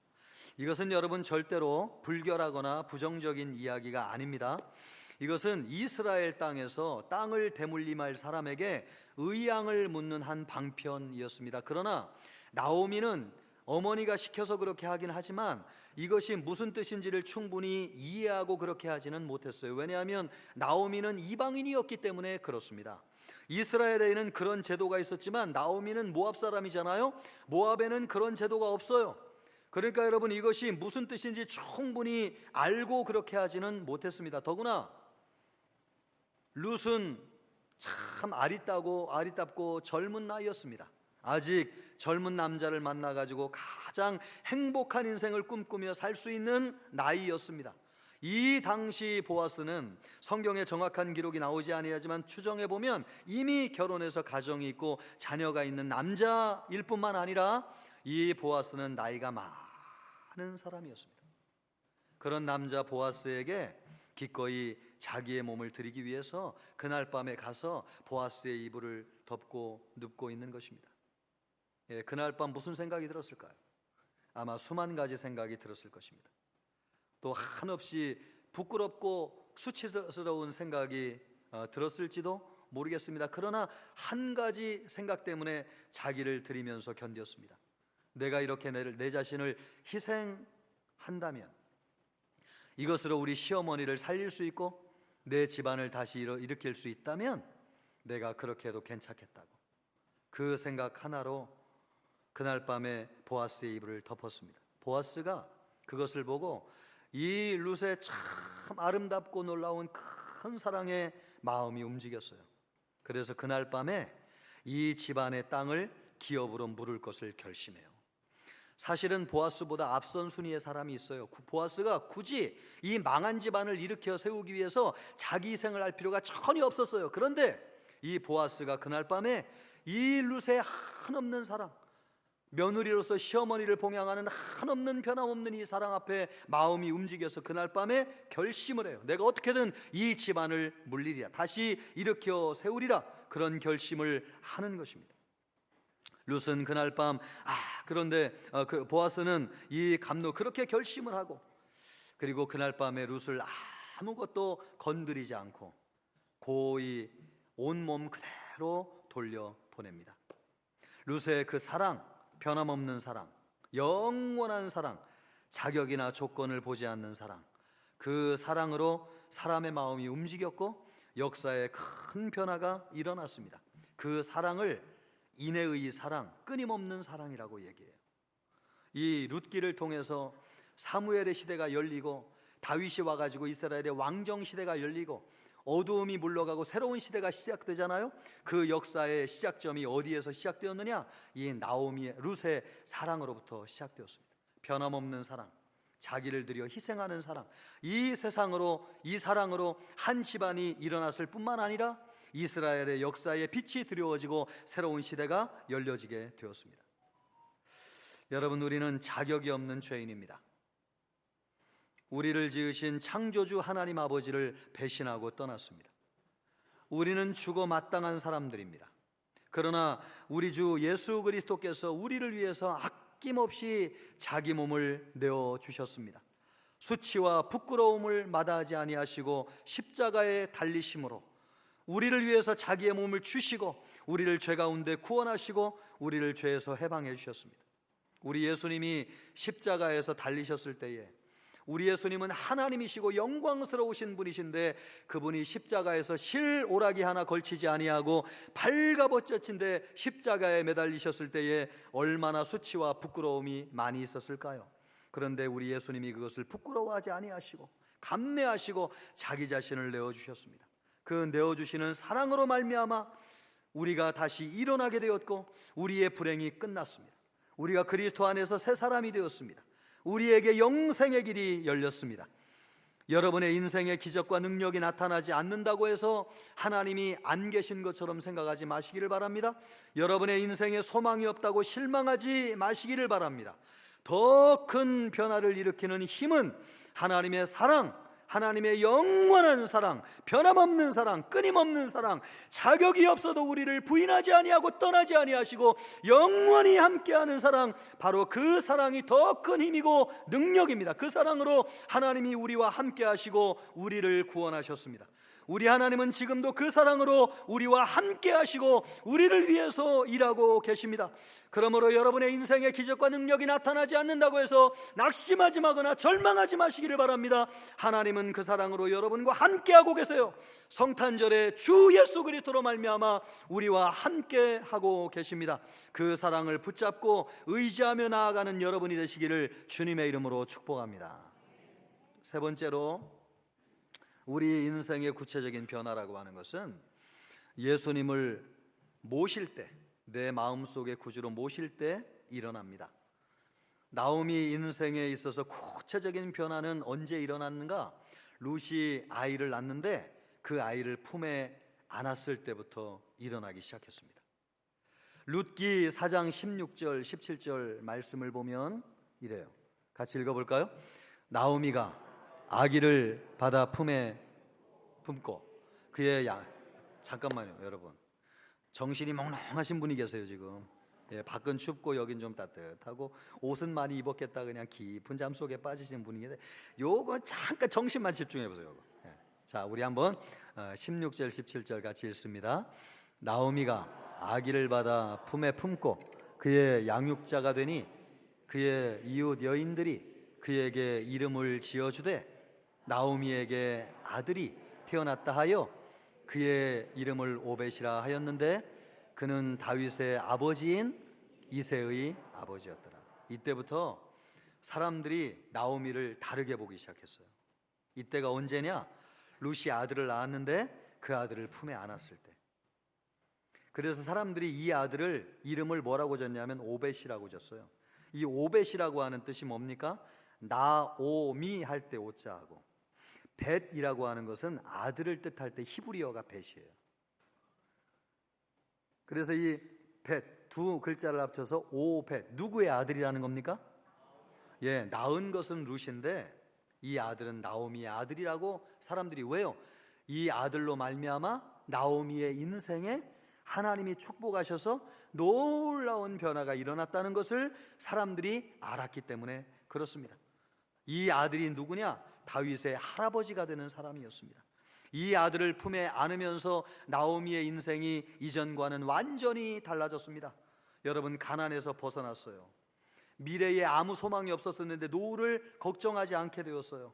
이것은 여러분 절대로 불결하거나 부정적인 이야기가 아닙니다. 이것은 이스라엘 땅에서 땅을 대물림할 사람에게 의양을 묻는 한 방편이었습니다. 그러나 나오미는 어머니가 시켜서 그렇게 하긴 하지만 이것이 무슨 뜻인지를 충분히 이해하고 그렇게 하지는 못했어요. 왜냐하면 나오미는 이방인이었기 때문에 그렇습니다. 이스라엘에는 그런 제도가 있었지만 나오미는 모압 사람이잖아요. 모압에는 그런 제도가 없어요. 그러니까 여러분 이것이 무슨 뜻인지 충분히 알고 그렇게 하지는 못했습니다. 더구나 룻은 참 아리따고 젊은 나이였습니다. 아직 젊은 남자를 만나가지고 가장 행복한 인생을 꿈꾸며 살 수 있는 나이였습니다. 이 당시 보아스는 성경에 정확한 기록이 나오지 아니하지만 추정해보면 이미 결혼해서 가정이 있고 자녀가 있는 남자일 뿐만 아니라 이 보아스는 나이가 많은 사람이었습니다. 그런 남자 보아스에게 기꺼이 자기의 몸을 드리기 위해서 그날 밤에 가서 보아스의 이불을 덮고 눕고 있는 것입니다. 그날 밤 무슨 생각이 들었을까요? 아마 수만 가지 생각이 들었을 것입니다. 또 한없이 부끄럽고 수치스러운 생각이 들었을지도 모르겠습니다. 그러나 한 가지 생각 때문에 자기를 드리면서 견뎠습니다. 내가 이렇게 내 자신을 희생한다면 이것으로 우리 시어머니를 살릴 수 있고 내 집안을 다시 일으킬 수 있다면 내가 그렇게 해도 괜찮겠다고, 그 생각 하나로 그날 밤에 보아스의 이불을 덮었습니다. 보아스가 그것을 보고 이 룻의 참 아름답고 놀라운 큰 사랑의 마음이 움직였어요. 그래서 그날 밤에 이 집안의 땅을 기업으로 물을 것을 결심해요. 사실은 보아스보다 앞선 순위의 사람이 있어요. 보아스가 굳이 이 망한 집안을 일으켜 세우기 위해서 자기 희생을 할 필요가 전혀 없었어요. 그런데 이 보아스가 그날 밤에 이 룻의 한없는 사랑, 며느리로서 시어머니를 봉양하는 한없는 변함없는 이 사랑 앞에 마음이 움직여서 그날 밤에 결심을 해요. 내가 어떻게든 이 집안을 물리리라, 다시 일으켜 세우리라, 그런 결심을 하는 것입니다. 룻은 그날 밤 그런데 보아스는 이 감로 그렇게 결심을 하고, 그리고 그날 밤에 룻을 아무것도 건드리지 않고 고이 온몸 그대로 돌려보냅니다. 룻의 그 사랑, 변함없는 사랑, 영원한 사랑, 자격이나 조건을 보지 않는 사랑, 그 사랑으로 사람의 마음이 움직였고 역사에 큰 변화가 일어났습니다. 그 사랑을 인애의 사랑, 끊임없는 사랑이라고 얘기해요. 이 룻기를 통해서 사무엘의 시대가 열리고 다윗이 와가지고 이스라엘의 왕정 시대가 열리고 어두움이 물러가고 새로운 시대가 시작되잖아요. 그 역사의 시작점이 어디에서 시작되었느냐? 이 나오미의 룻의 사랑으로부터 시작되었습니다. 변함없는 사랑, 자기를 들여 희생하는 사랑, 이 세상으로 이 사랑으로 한 집안이 일어났을 뿐만 아니라 이스라엘의 역사에 빛이 드리워지고 새로운 시대가 열려지게 되었습니다. 여러분, 우리는 자격이 없는 죄인입니다. 우리를 지으신 창조주 하나님 아버지를 배신하고 떠났습니다. 우리는 죽어 마땅한 사람들입니다. 그러나 우리 주 예수 그리스도께서 우리를 위해서 아낌없이 자기 몸을 내어 주셨습니다. 수치와 부끄러움을 마다하지 아니하시고 십자가에 달리심으로 우리를 위해서 자기의 몸을 주시고 우리를 죄 가운데 구원하시고 우리를 죄에서 해방해 주셨습니다. 우리 예수님이 십자가에서 달리셨을 때에 우리 예수님은 하나님이시고 영광스러우신 분이신데 그분이 십자가에서 실 오라기 하나 걸치지 아니하고 발가벗겨진데 십자가에 매달리셨을 때에 얼마나 수치와 부끄러움이 많이 있었을까요? 그런데 우리 예수님이 그것을 부끄러워하지 아니하시고 감내하시고 자기 자신을 내어주셨습니다. 그 내어주시는 사랑으로 말미암아 우리가 다시 일어나게 되었고 우리의 불행이 끝났습니다. 우리가 그리스도 안에서 새 사람이 되었습니다. 우리에게 영생의 길이 열렸습니다. 여러분의 인생에 기적과 능력이 나타나지 않는다고 해서 하나님이 안 계신 것처럼 생각하지 마시기를 바랍니다. 여러분의 인생에 소망이 없다고 실망하지 마시기를 바랍니다. 더 큰 변화를 일으키는 힘은 하나님의 사랑, 하나님의 영원한 사랑, 변함없는 사랑, 끊임없는 사랑, 자격이 없어도 우리를 부인하지 아니하고 떠나지 아니하시고 영원히 함께하는 사랑, 바로 그 사랑이 더 큰 힘이고 능력입니다. 그 사랑으로 하나님이 우리와 함께하시고 우리를 구원하셨습니다. 우리 하나님은 지금도 그 사랑으로 우리와 함께하시고 우리를 위해서 일하고 계십니다. 그러므로 여러분의 인생에 기적과 능력이 나타나지 않는다고 해서 낙심하지 마거나 절망하지 마시기를 바랍니다. 하나님은 그 사랑으로 여러분과 함께하고 계세요. 성탄절에 주 예수 그리스도로 말미암아 우리와 함께하고 계십니다. 그 사랑을 붙잡고 의지하며 나아가는 여러분이 되시기를 주님의 이름으로 축복합니다. 세 번째로 우리 인생의 구체적인 변화라고 하는 것은 예수님을 모실 때, 내 마음속에 구주로 모실 때 일어납니다. 나오미 인생에 있어서 구체적인 변화는 언제 일어났는가? 룻이 아이를 낳는데 그 아이를 품에 안았을 때부터 일어나기 시작했습니다. 룻기 4장 16절 17절 말씀을 보면 이래요. 같이 읽어볼까요? 나오미가 아기를 받아 품에 품고 그의 잠깐만요 여러분, 정신이 멍멍하신 분이 계세요 지금. 밖은 춥고 여긴 좀 따뜻하고 옷은 많이 입었겠다 그냥 깊은 잠 속에 빠지시는 분이 계세요. 요거 잠깐 정신만 집중해 보세요. 자, 우리 한번 16절 17절 같이 읽습니다. 나오미가 아기를 받아 품에 품고 그의 양육자가 되니 그의 이웃 여인들이 그에게 이름을 지어주되 나오미에게 아들이 태어났다 하여 그의 이름을 오벳이라 하였는데 그는 다윗의 아버지인 이새의 아버지였더라. 이때부터 사람들이 나오미를 다르게 보기 시작했어요. 이때가 언제냐? 룻이 아들을 낳았는데 그 아들을 품에 안았을 때. 그래서 사람들이 이 아들을 이름을 뭐라고 졌냐면 오벳이라고 졌어요. 이 오벳이라고 하는 뜻이 뭡니까? 나오미 할 때 오자하고 벳이라고 하는 것은 아들을 뜻할 때 히브리어가 벳이에요. 그래서 이 벳 두 글자를 합쳐서 오벳, 누구의 아들이라는 겁니까? 낳은 것은 룻인데 이 아들은 나오미의 아들이라고 사람들이, 왜요? 이 아들로 말미암아 나오미의 인생에 하나님이 축복하셔서 놀라운 변화가 일어났다는 것을 사람들이 알았기 때문에 그렇습니다. 이 아들이 누구냐? 다윗의 할아버지가 되는 사람이었습니다. 이 아들을 품에 안으면서 나오미의 인생이 이전과는 완전히 달라졌습니다. 여러분, 가난에서 벗어났어요. 미래에 아무 소망이 없었었는데 노후를 걱정하지 않게 되었어요.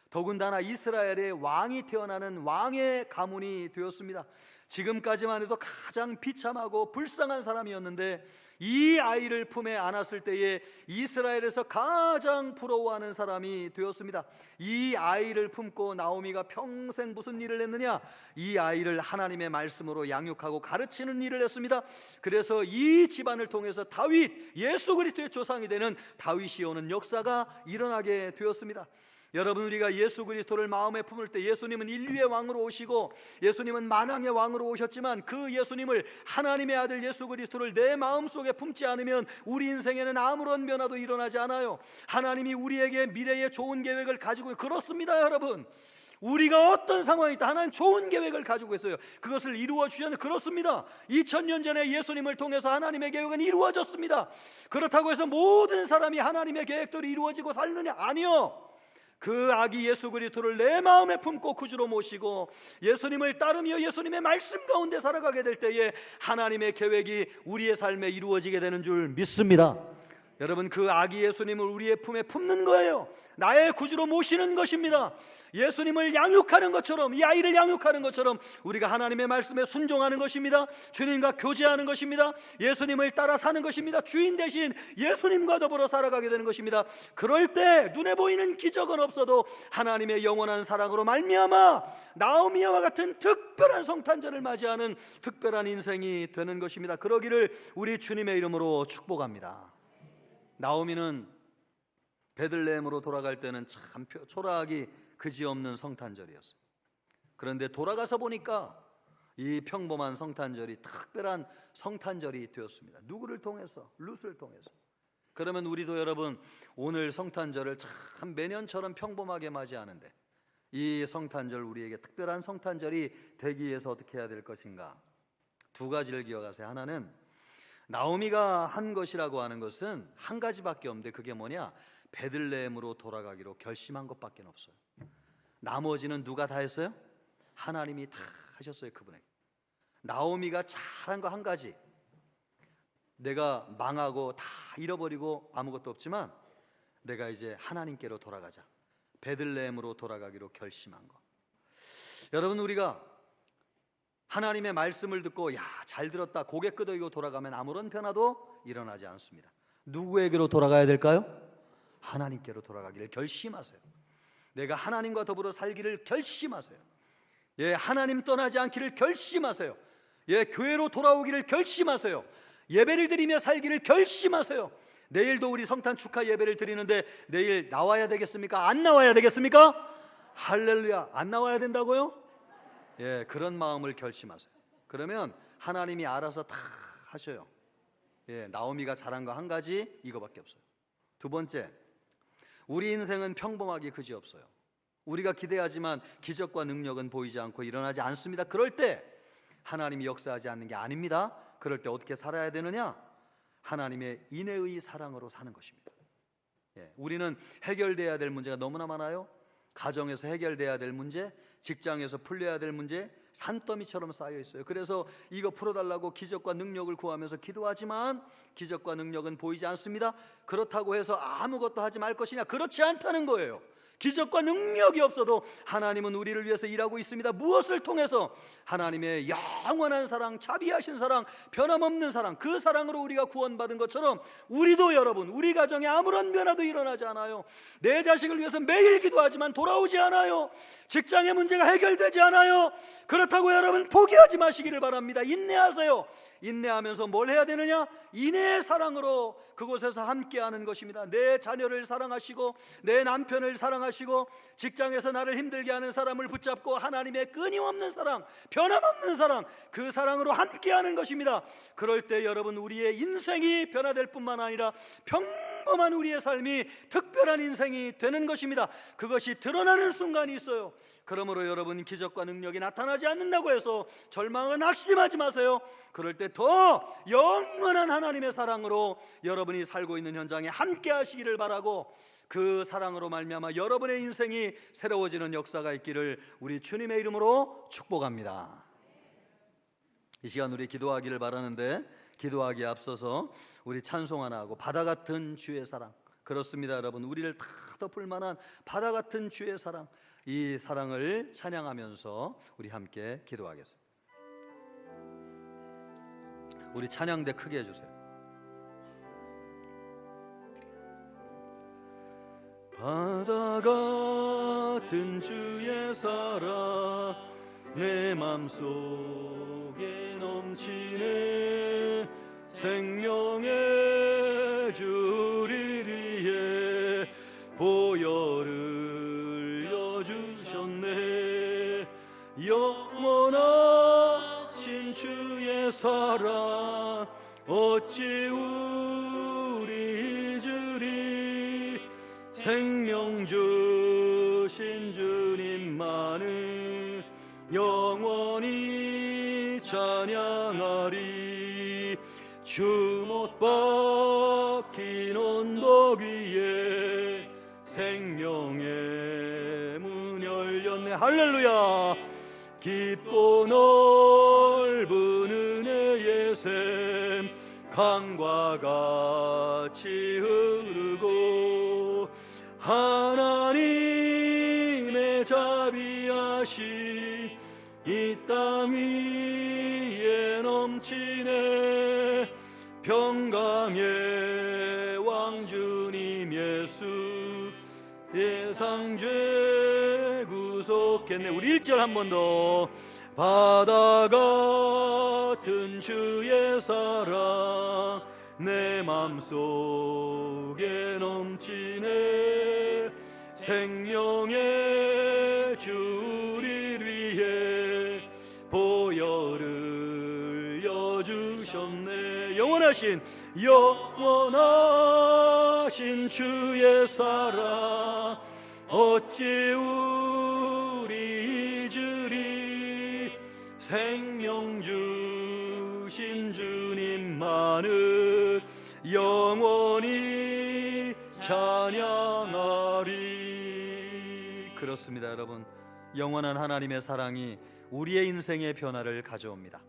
더군다나 이스라엘의 왕이 태어나는 왕의 가문이 되었습니다. 지금까지만 해도 가장 비참하고 불쌍한 사람이었는데 이 아이를 품에 안았을 때에 이스라엘에서 가장 부러워하는 사람이 되었습니다. 이 아이를 품고 나오미가 평생 무슨 일을 했느냐? 이 아이를 하나님의 말씀으로 양육하고 가르치는 일을 했습니다. 그래서 이 집안을 통해서 다윗, 예수 그리스도의 조상이 되는 다윗이 오는 역사가 일어나게 되었습니다. 여러분, 우리가 예수 그리스도를 마음에 품을 때 예수님은 인류의 왕으로 오시고 예수님은 만왕의 왕으로 오셨지만 그 예수님을, 하나님의 아들 예수 그리스도를 내 마음속에 품지 않으면 우리 인생에는 아무런 변화도 일어나지 않아요. 하나님이 우리에게 미래의 좋은 계획을 가지고, 그렇습니다 여러분. 우리가 어떤 상황이 있다, 하나님 좋은 계획을 가지고 있어요. 그것을 이루어 주셨는데, 그렇습니다. 2000년 전에 예수님을 통해서 하나님의 계획은 이루어졌습니다. 그렇다고 해서 모든 사람이 하나님의 계획대로 이루어지고 살느냐? 아니요. 그 아기 예수 그리스도를 내 마음에 품고 구주로 모시고 예수님을 따르며 예수님의 말씀 가운데 살아가게 될 때에 하나님의 계획이 우리의 삶에 이루어지게 되는 줄 믿습니다. 여러분, 그 아기 예수님을 우리의 품에 품는 거예요. 나의 구주로 모시는 것입니다. 예수님을 양육하는 것처럼, 이 아이를 양육하는 것처럼 우리가 하나님의 말씀에 순종하는 것입니다. 주님과 교제하는 것입니다. 예수님을 따라 사는 것입니다. 주인 대신 예수님과 더불어 살아가게 되는 것입니다. 그럴 때 눈에 보이는 기적은 없어도 하나님의 영원한 사랑으로 말미암아 나오미와 같은 특별한 성탄절을 맞이하는 특별한 인생이 되는 것입니다. 그러기를 우리 주님의 이름으로 축복합니다. 나오미는 베들레헴으로 돌아갈 때는 참 초라하기 그지없는 성탄절이었어요. 그런데 돌아가서 보니까 이 평범한 성탄절이 특별한 성탄절이 되었습니다. 누구를 통해서? 룻을 통해서. 그러면 우리도 여러분, 오늘 성탄절을 참 매년처럼 평범하게 맞이하는데 이 성탄절, 우리에게 특별한 성탄절이 되기 위해서 어떻게 해야 될 것인가? 두 가지를 기억하세요. 하나는 나오미가 한 것이라고 하는 것은 한 가지밖에 없는데, 그게 뭐냐? 베들레헴으로 돌아가기로 결심한 것밖에 없어요. 나머지는 누가 다 했어요? 하나님이 다 하셨어요. 그분에게. 나오미가 잘한 거 한 가지, 내가 망하고 다 잃어버리고 아무것도 없지만 내가 이제 하나님께로 돌아가자, 베들레헴으로 돌아가기로 결심한 거. 여러분, 우리가 하나님의 말씀을 듣고 야, 잘 들었다, 고개 끄덕이고 돌아가면 아무런 변화도 일어나지 않습니다. 누구에게로 돌아가야 될까요? 하나님께로 돌아가기를 결심하세요. 내가 하나님과 더불어 살기를 결심하세요. 예, 하나님 떠나지 않기를 결심하세요. 예, 교회로 돌아오기를 결심하세요. 예배를 드리며 살기를 결심하세요. 내일도 우리 성탄 축하 예배를 드리는데 내일 나와야 되겠습니까? 안 나와야 되겠습니까? 할렐루야. 안 나와야 된다고요? 예, 그런 마음을 결심하세요. 그러면 하나님이 알아서 다 하셔요. 예, 나오미가 잘한 거 한 가지, 이거밖에 없어요. 두 번째, 우리 인생은 평범하기 그지없어요. 우리가 기대하지만 기적과 능력은 보이지 않고 일어나지 않습니다. 그럴 때 하나님이 역사하지 않는 게 아닙니다. 그럴 때 어떻게 살아야 되느냐? 하나님의 인애의 사랑으로 사는 것입니다. 예, 우리는 해결돼야 될 문제가 너무나 많아요. 가정에서 해결돼야 될 문제, 직장에서 풀려야 될 문제, 산더미처럼 쌓여 있어요. 그래서 이거 풀어달라고 기적과 능력을 구하면서 기도하지만 기적과 능력은 보이지 않습니다. 그렇다고 해서 아무것도 하지 말 것이냐? 그렇지 않다는 거예요. 기적과 능력이 없어도 하나님은 우리를 위해서 일하고 있습니다. 무엇을 통해서? 하나님의 영원한 사랑, 자비하신 사랑, 변함없는 사랑, 그 사랑으로 우리가 구원받은 것처럼 우리도, 여러분, 우리 가정에 아무런 변화도 일어나지 않아요. 내 자식을 위해서 매일 기도하지만 돌아오지 않아요. 직장의 문제가 해결되지 않아요. 그렇다고 여러분 포기하지 마시기를 바랍니다. 인내하세요. 인내하면서 뭘 해야 되느냐? 인내의 사랑으로 그곳에서 함께하는 것입니다. 내 자녀를 사랑하시고 내 남편을 사랑하시고 직장에서 나를 힘들게 하는 사람을 붙잡고 하나님의 끊임없는 사랑, 변함없는 사랑, 그 사랑으로 함께하는 것입니다. 그럴 때 여러분, 우리의 인생이 변화될 뿐만 아니라 평범한 우리의 삶이 특별한 인생이 되는 것입니다. 그것이 드러나는 순간이 있어요. 그러므로 여러분, 기적과 능력이 나타나지 않는다고 해서 절망은 낙심하지 마세요. 그럴 때 더 영원한 하나님의 사랑으로 여러분이 살고 있는 현장에 함께 하시기를 바라고, 그 사랑으로 말미암아 여러분의 인생이 새로워지는 역사가 있기를 우리 주님의 이름으로 축복합니다. 이 시간 우리 기도하기를 바라는데, 기도하기에 앞서서 우리 찬송 하나 하고 바다 같은 주의 사랑, 그렇습니다, 여러분. 우리를 다 덮을 만한 바다 같은 주의 사랑, 이 사랑을 찬양하면서 우리 함께 기도하겠습니다. 우리 찬양대 크게 해주세요. 바다 같은 주의 사랑 내 맘속에 넘치네. 생명의 주리리에 보혈을 흘려주셨네. 영원하신 주의 사랑 어찌 우리 잊으리. 생명 주신 주님만을 영원히 찬양하리. 주 못 박힌 언덕 위에 생명의 문 열렸네. 할렐루야. 깊고 넓은 은혜의 샘 강과 같이 흐르고 하나님의 자비하심 이 땅 위에 넘치네. 평강의 왕주님 예수 세상 죄 구속했네. 우리 1절 한 번 더. 바다 같은 주의 사랑 내 맘속에 넘치네. 생명의 주를 위해 보혈을 흘려주셨네. 영원하신 주의 사랑 어찌 우리 잊으리. 생명 주신 주님만을 영원히 찬양하리. 그렇습니다, 여러분. 영원한 하나님의 사랑이 우리의 인생의 변화를 가져옵니다.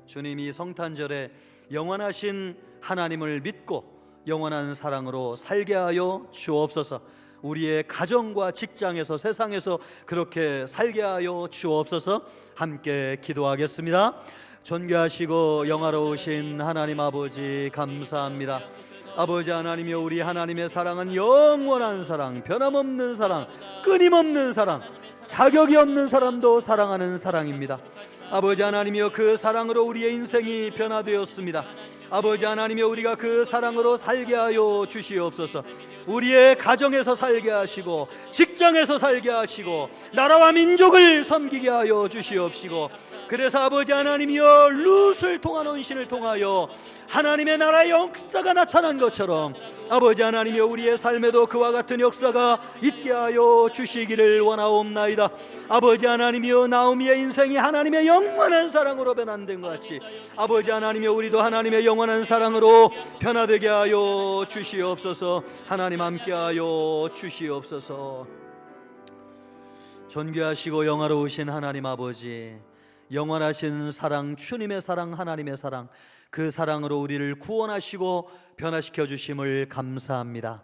주님이 성탄절에 영원하신 하나님을 믿고 영원한 사랑으로 살게 하여 주옵소서. 우리의 가정과 직장에서 세상에서 그렇게 살게 하여 주옵소서. 함께 기도하겠습니다. 존귀하시고 영화로우신 하나님 아버지, 감사합니다. 아버지 하나님이여, 우리 하나님의 사랑은 영원한 사랑, 변함없는 사랑, 끊임없는 사랑, 자격이 없는 사람도 사랑하는 사랑입니다. 아버지 하나님이여, 그 사랑으로 우리의 인생이 변화되었습니다. 아버지 하나님이여, 우리가 그 사랑으로 살게 하여 주시옵소서. 우리의 가정에서 살게 하시고 직장에서 살게 하시고 나라와 민족을 섬기게 하여 주시옵시고, 그래서 아버지 하나님이여, 룻을 통한 헌신을 통하여 하나님의 나라의 역사가 나타난 것처럼 아버지 하나님이여, 우리의 삶에도 그와 같은 역사가 있게 하여 주시기를 원하옵나이다. 아버지 하나님이여, 나오미의 인생이 하나님의 영원한 사랑으로 변환된 것 같이 아버지 하나님이여, 우리도 하나님의 영원한 사랑으로 변화되게 하여 주시옵소서. 하나님 함께하여 주시옵소서. 존귀하시고 영화로우신 하나님 아버지, 영원하신 사랑, 주님의 사랑, 하나님의 사랑, 그 사랑으로 우리를 구원하시고 변화시켜 주심을 감사합니다.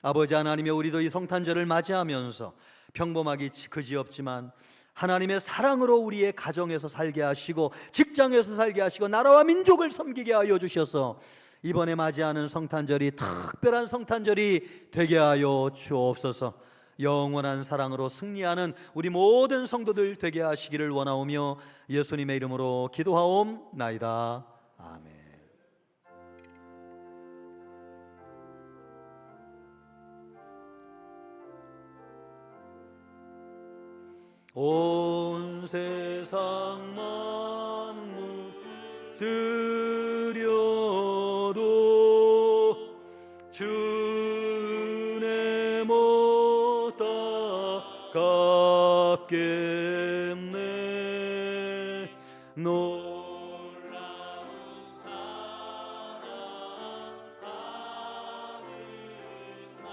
아버지 하나님이여, 우리도 이 성탄절을 맞이하면서 평범하기 그지없지만 하나님의 사랑으로 우리의 가정에서 살게 하시고 직장에서 살게 하시고 나라와 민족을 섬기게 하여 주셔서 이번에 맞이하는 성탄절이 특별한 성탄절이 되게 하여 주옵소서. 영원한 사랑으로 승리하는 우리 모든 성도들 되게 하시기를 원하오며 예수님의 이름으로 기도하옵나이다. 아멘. 온 세상 만물 드려도 주 은혜 못 갚겠네. 놀라운 사랑하는 나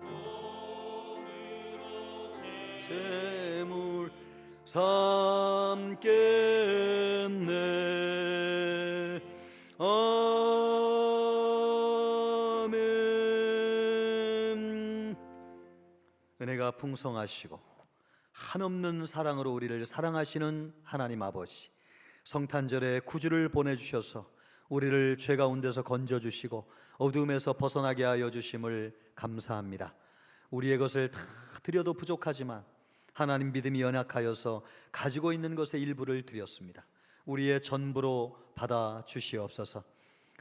몸으로 재물 삼겠네. 아멘. 은혜가 풍성하시고 한없는 사랑으로 우리를 사랑하시는 하나님 아버지, 성탄절에 구주를 보내주셔서 우리를 죄 가운데서 건져주시고 어둠에서 벗어나게 하여 주심을 감사합니다. 우리의 것을 다 드려도 부족하지만 하나님 믿음이 연약하여서 가지고 있는 것의 일부를 드렸습니다. 우리의 전부로 받아 주시옵소서.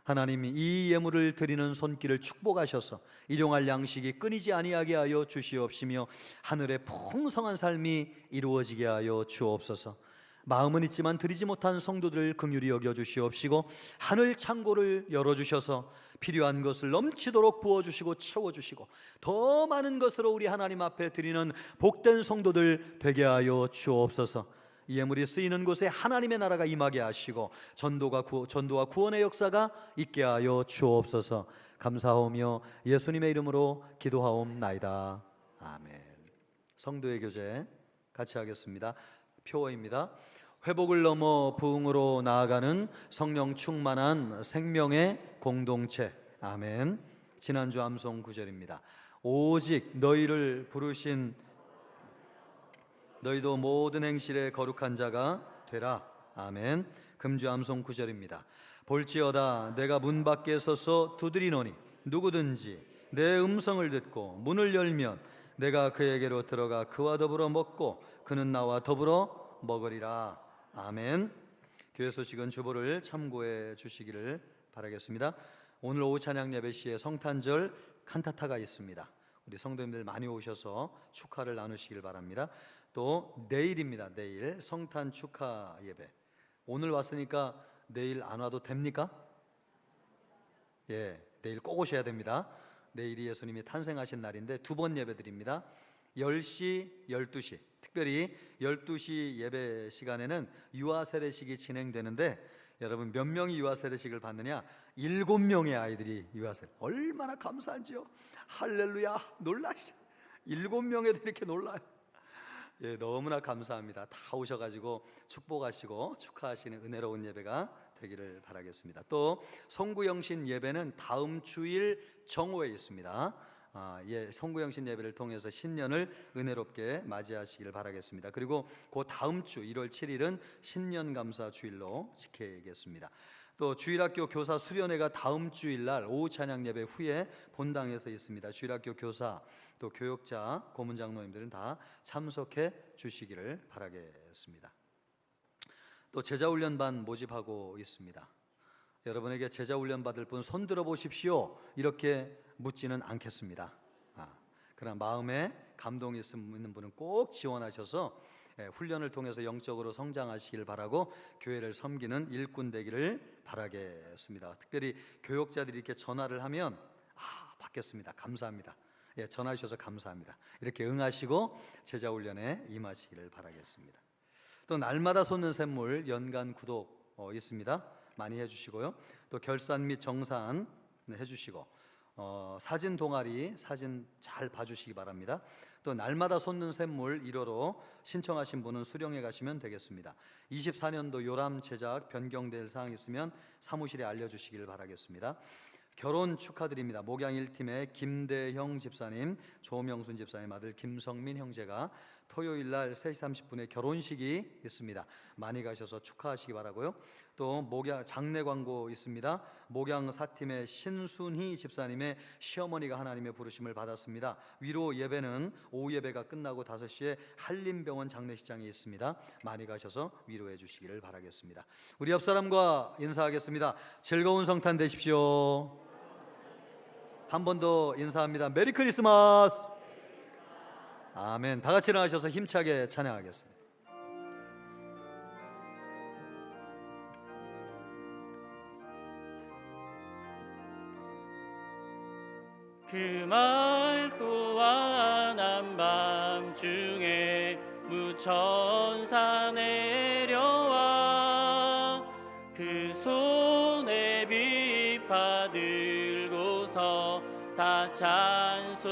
하나님이 이 예물을 드리는 손길을 축복하셔서 일용할 양식이 끊이지 아니하게 하여 주시옵시며 하늘의 풍성한 삶이 이루어지게 하여 주옵소서. 마음은 있지만 드리지 못한 성도들을 긍휼히 여겨 주시옵시고 하늘 창고를 열어주셔서 필요한 것을 넘치도록 부어주시고 채워주시고 더 많은 것으로 우리 하나님 앞에 드리는 복된 성도들 되게 하여 주옵소서. 이 예물이 쓰이는 곳에 하나님의 나라가 임하게 하시고 전도와 구원의 역사가 있게 하여 주옵소서. 감사하오며 예수님의 이름으로 기도하옵나이다. 아멘. 성도의 교제 같이 하겠습니다. 표어입니다. 회복을 넘어 부흥으로 나아가는 성령 충만한 생명의 공동체. 아멘. 지난주 암송 구절입니다. 오직 너희를 부르신 너희도 모든 행실에 거룩한 자가 되라. 아멘. 금주 암송 구절입니다. 볼지어다 내가 문 밖에 서서 두드리노니 누구든지 내 음성을 듣고 문을 열면 내가 그에게로 들어가 그와 더불어 먹고 그는 나와 더불어 먹으리라. 아멘. 교회 소식은 주보를 참고해 주시기를 바라겠습니다. 오늘 오후 찬양 예배 시에 성탄절 칸타타가 있습니다. 우리 성도님들 많이 오셔서 축하를 나누시길 바랍니다. 또 내일입니다. 내일 성탄 축하 예배. 오늘 왔으니까 내일 안 와도 됩니까? 예, 내일 꼭 오셔야 됩니다. 내일이 예수님이 탄생하신 날인데 두 번 예배 드립니다. 10시, 12시. 특별히 12시 예배 시간에는 유아 세례식이 진행되는데 여러분 몇 명이 유아 세례식을 받느냐? 7명의 아이들이 유아 세례. 얼마나 감사한지요. 할렐루야. 놀라시죠. 7명에도 이렇게 놀라요. 예, 너무나 감사합니다. 다 오셔가지고 축복하시고 축하하시는 은혜로운 예배가 되기를 바라겠습니다. 또 송구영신 예배는 다음 주일 정오에 있습니다. 송구영신 예배를 통해서 신년을 은혜롭게 맞이하시길 바라겠습니다. 그리고 그 다음 주 1월 7일은 신년감사 주일로 지켜야겠습니다. 또 주일학교 교사 수련회가 다음 주일날 오후 찬양 예배 후에 본당에서 있습니다. 주일학교 교사 또 교역자 고문장로님들은 다 참석해 주시기를 바라겠습니다. 또 제자훈련반 모집하고 있습니다. 여러분에게 제자훈련 받을 분 손 들어 보십시오 이렇게 묻지는 않겠습니다. 그러나 마음에 감동이 있는 분은 꼭 지원하셔서 훈련을 통해서 영적으로 성장하시길 바라고 교회를 섬기는 일꾼 되기를 바라겠습니다. 특별히 교역자들이 이렇게 전화를 하면 받겠습니다. 감사합니다. 예, 전화 주셔서 감사합니다. 이렇게 응하시고 제자훈련에 임하시기를 바라겠습니다. 또 날마다 솟는 샘물 연간 구독 있습니다. 많이 해주시고요. 또 결산 및 정산 해주시고 사진 동아리 사진 잘 봐주시기 바랍니다. 또 날마다 솟는 샘물 1호로 신청하신 분은 수령해 가시면 되겠습니다. 24년도 요람 제작 변경될 사항 있으면 사무실에 알려주시길 바라겠습니다. 결혼 축하드립니다. 목양 1팀의 김대형 집사님, 조명순 집사님 아들 김성민 형제가 토요일 날 3시 30분에 결혼식이 있습니다. 많이 가셔서 축하하시기 바라고요. 또 목양 장례 광고 있습니다. 목양 4팀의 신순희 집사님의 시어머니가 하나님의 부르심을 받았습니다. 위로 예배는 오후 예배가 끝나고 5시에 한림병원 장례식장에 있습니다. 많이 가셔서 위로해 주시기를 바라겠습니다. 우리 옆 사람과 인사하겠습니다. 즐거운 성탄 되십시오. 한 번 더 인사합니다. 메리 크리스마스. 아멘. 다 같이 일어나셔서 힘차게 찬양하겠습니다. 그 맑고 환한 밤중에 무천사 내려와 그 손에 비파 들고서 다 찬송하기를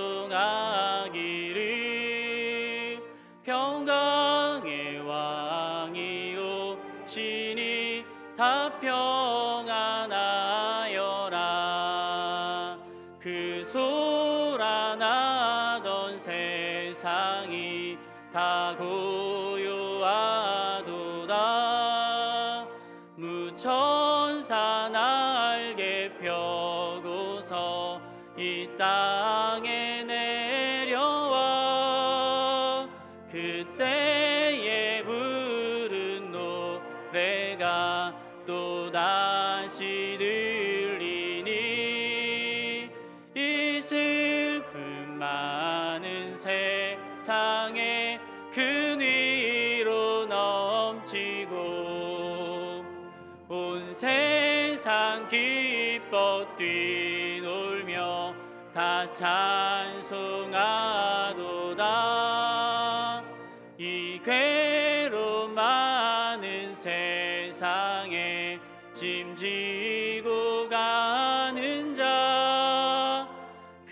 평강의 왕이 오시니 다 평안하여라. 그 소란하던 세상 다 고요하도다. 무천사 날개 펴고서 이 땅에 내려와 그때에 부른 노래가 또다시 들리니 이 슬픔 많은 세상에 큰 위로 넘치고 온 세상 기뻐 뛰놀며 다 찬송하도다. 이 괴로움 많은 세상에 짐지고 가는 자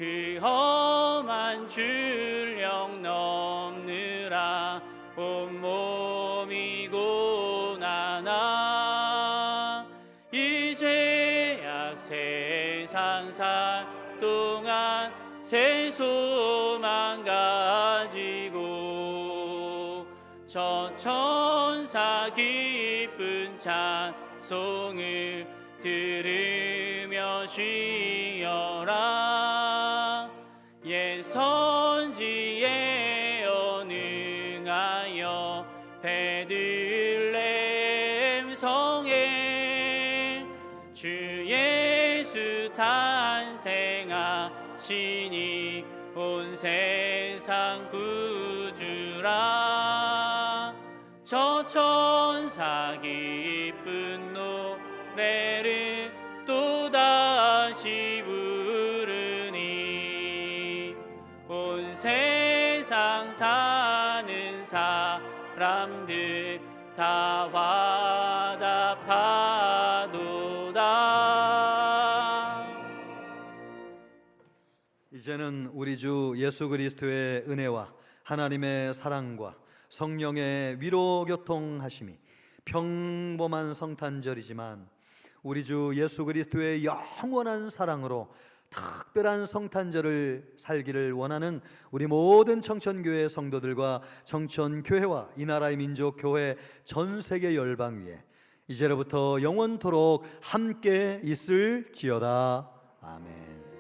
그 험한 줄령 넘느라 온몸이 고난아 이제 약 세상 살 동안 새 소망 가지고 저 천사 기쁜 찬송을 들으며 쉬어라. 옛 선지에 언응하여 베들레헴 성에 주 예수 탄생하시니 온 세상 구주라. 저 천사 기쁜 노래를 또다시 부르니 온 세상 사는 사람들 다 화답하도다. 이제는 우리 주 예수 그리스도의 은혜와 하나님의 사랑과 성령의 위로 교통하심이 평범한 성탄절이지만 우리 주 예수 그리스도의 영원한 사랑으로 특별한 성탄절을 살기를 원하는 우리 모든 청천교회 성도들과 청천교회와 이 나라의 민족교회 전 세계 열방 위에 이제로부터 영원토록 함께 있을지어다. 아멘.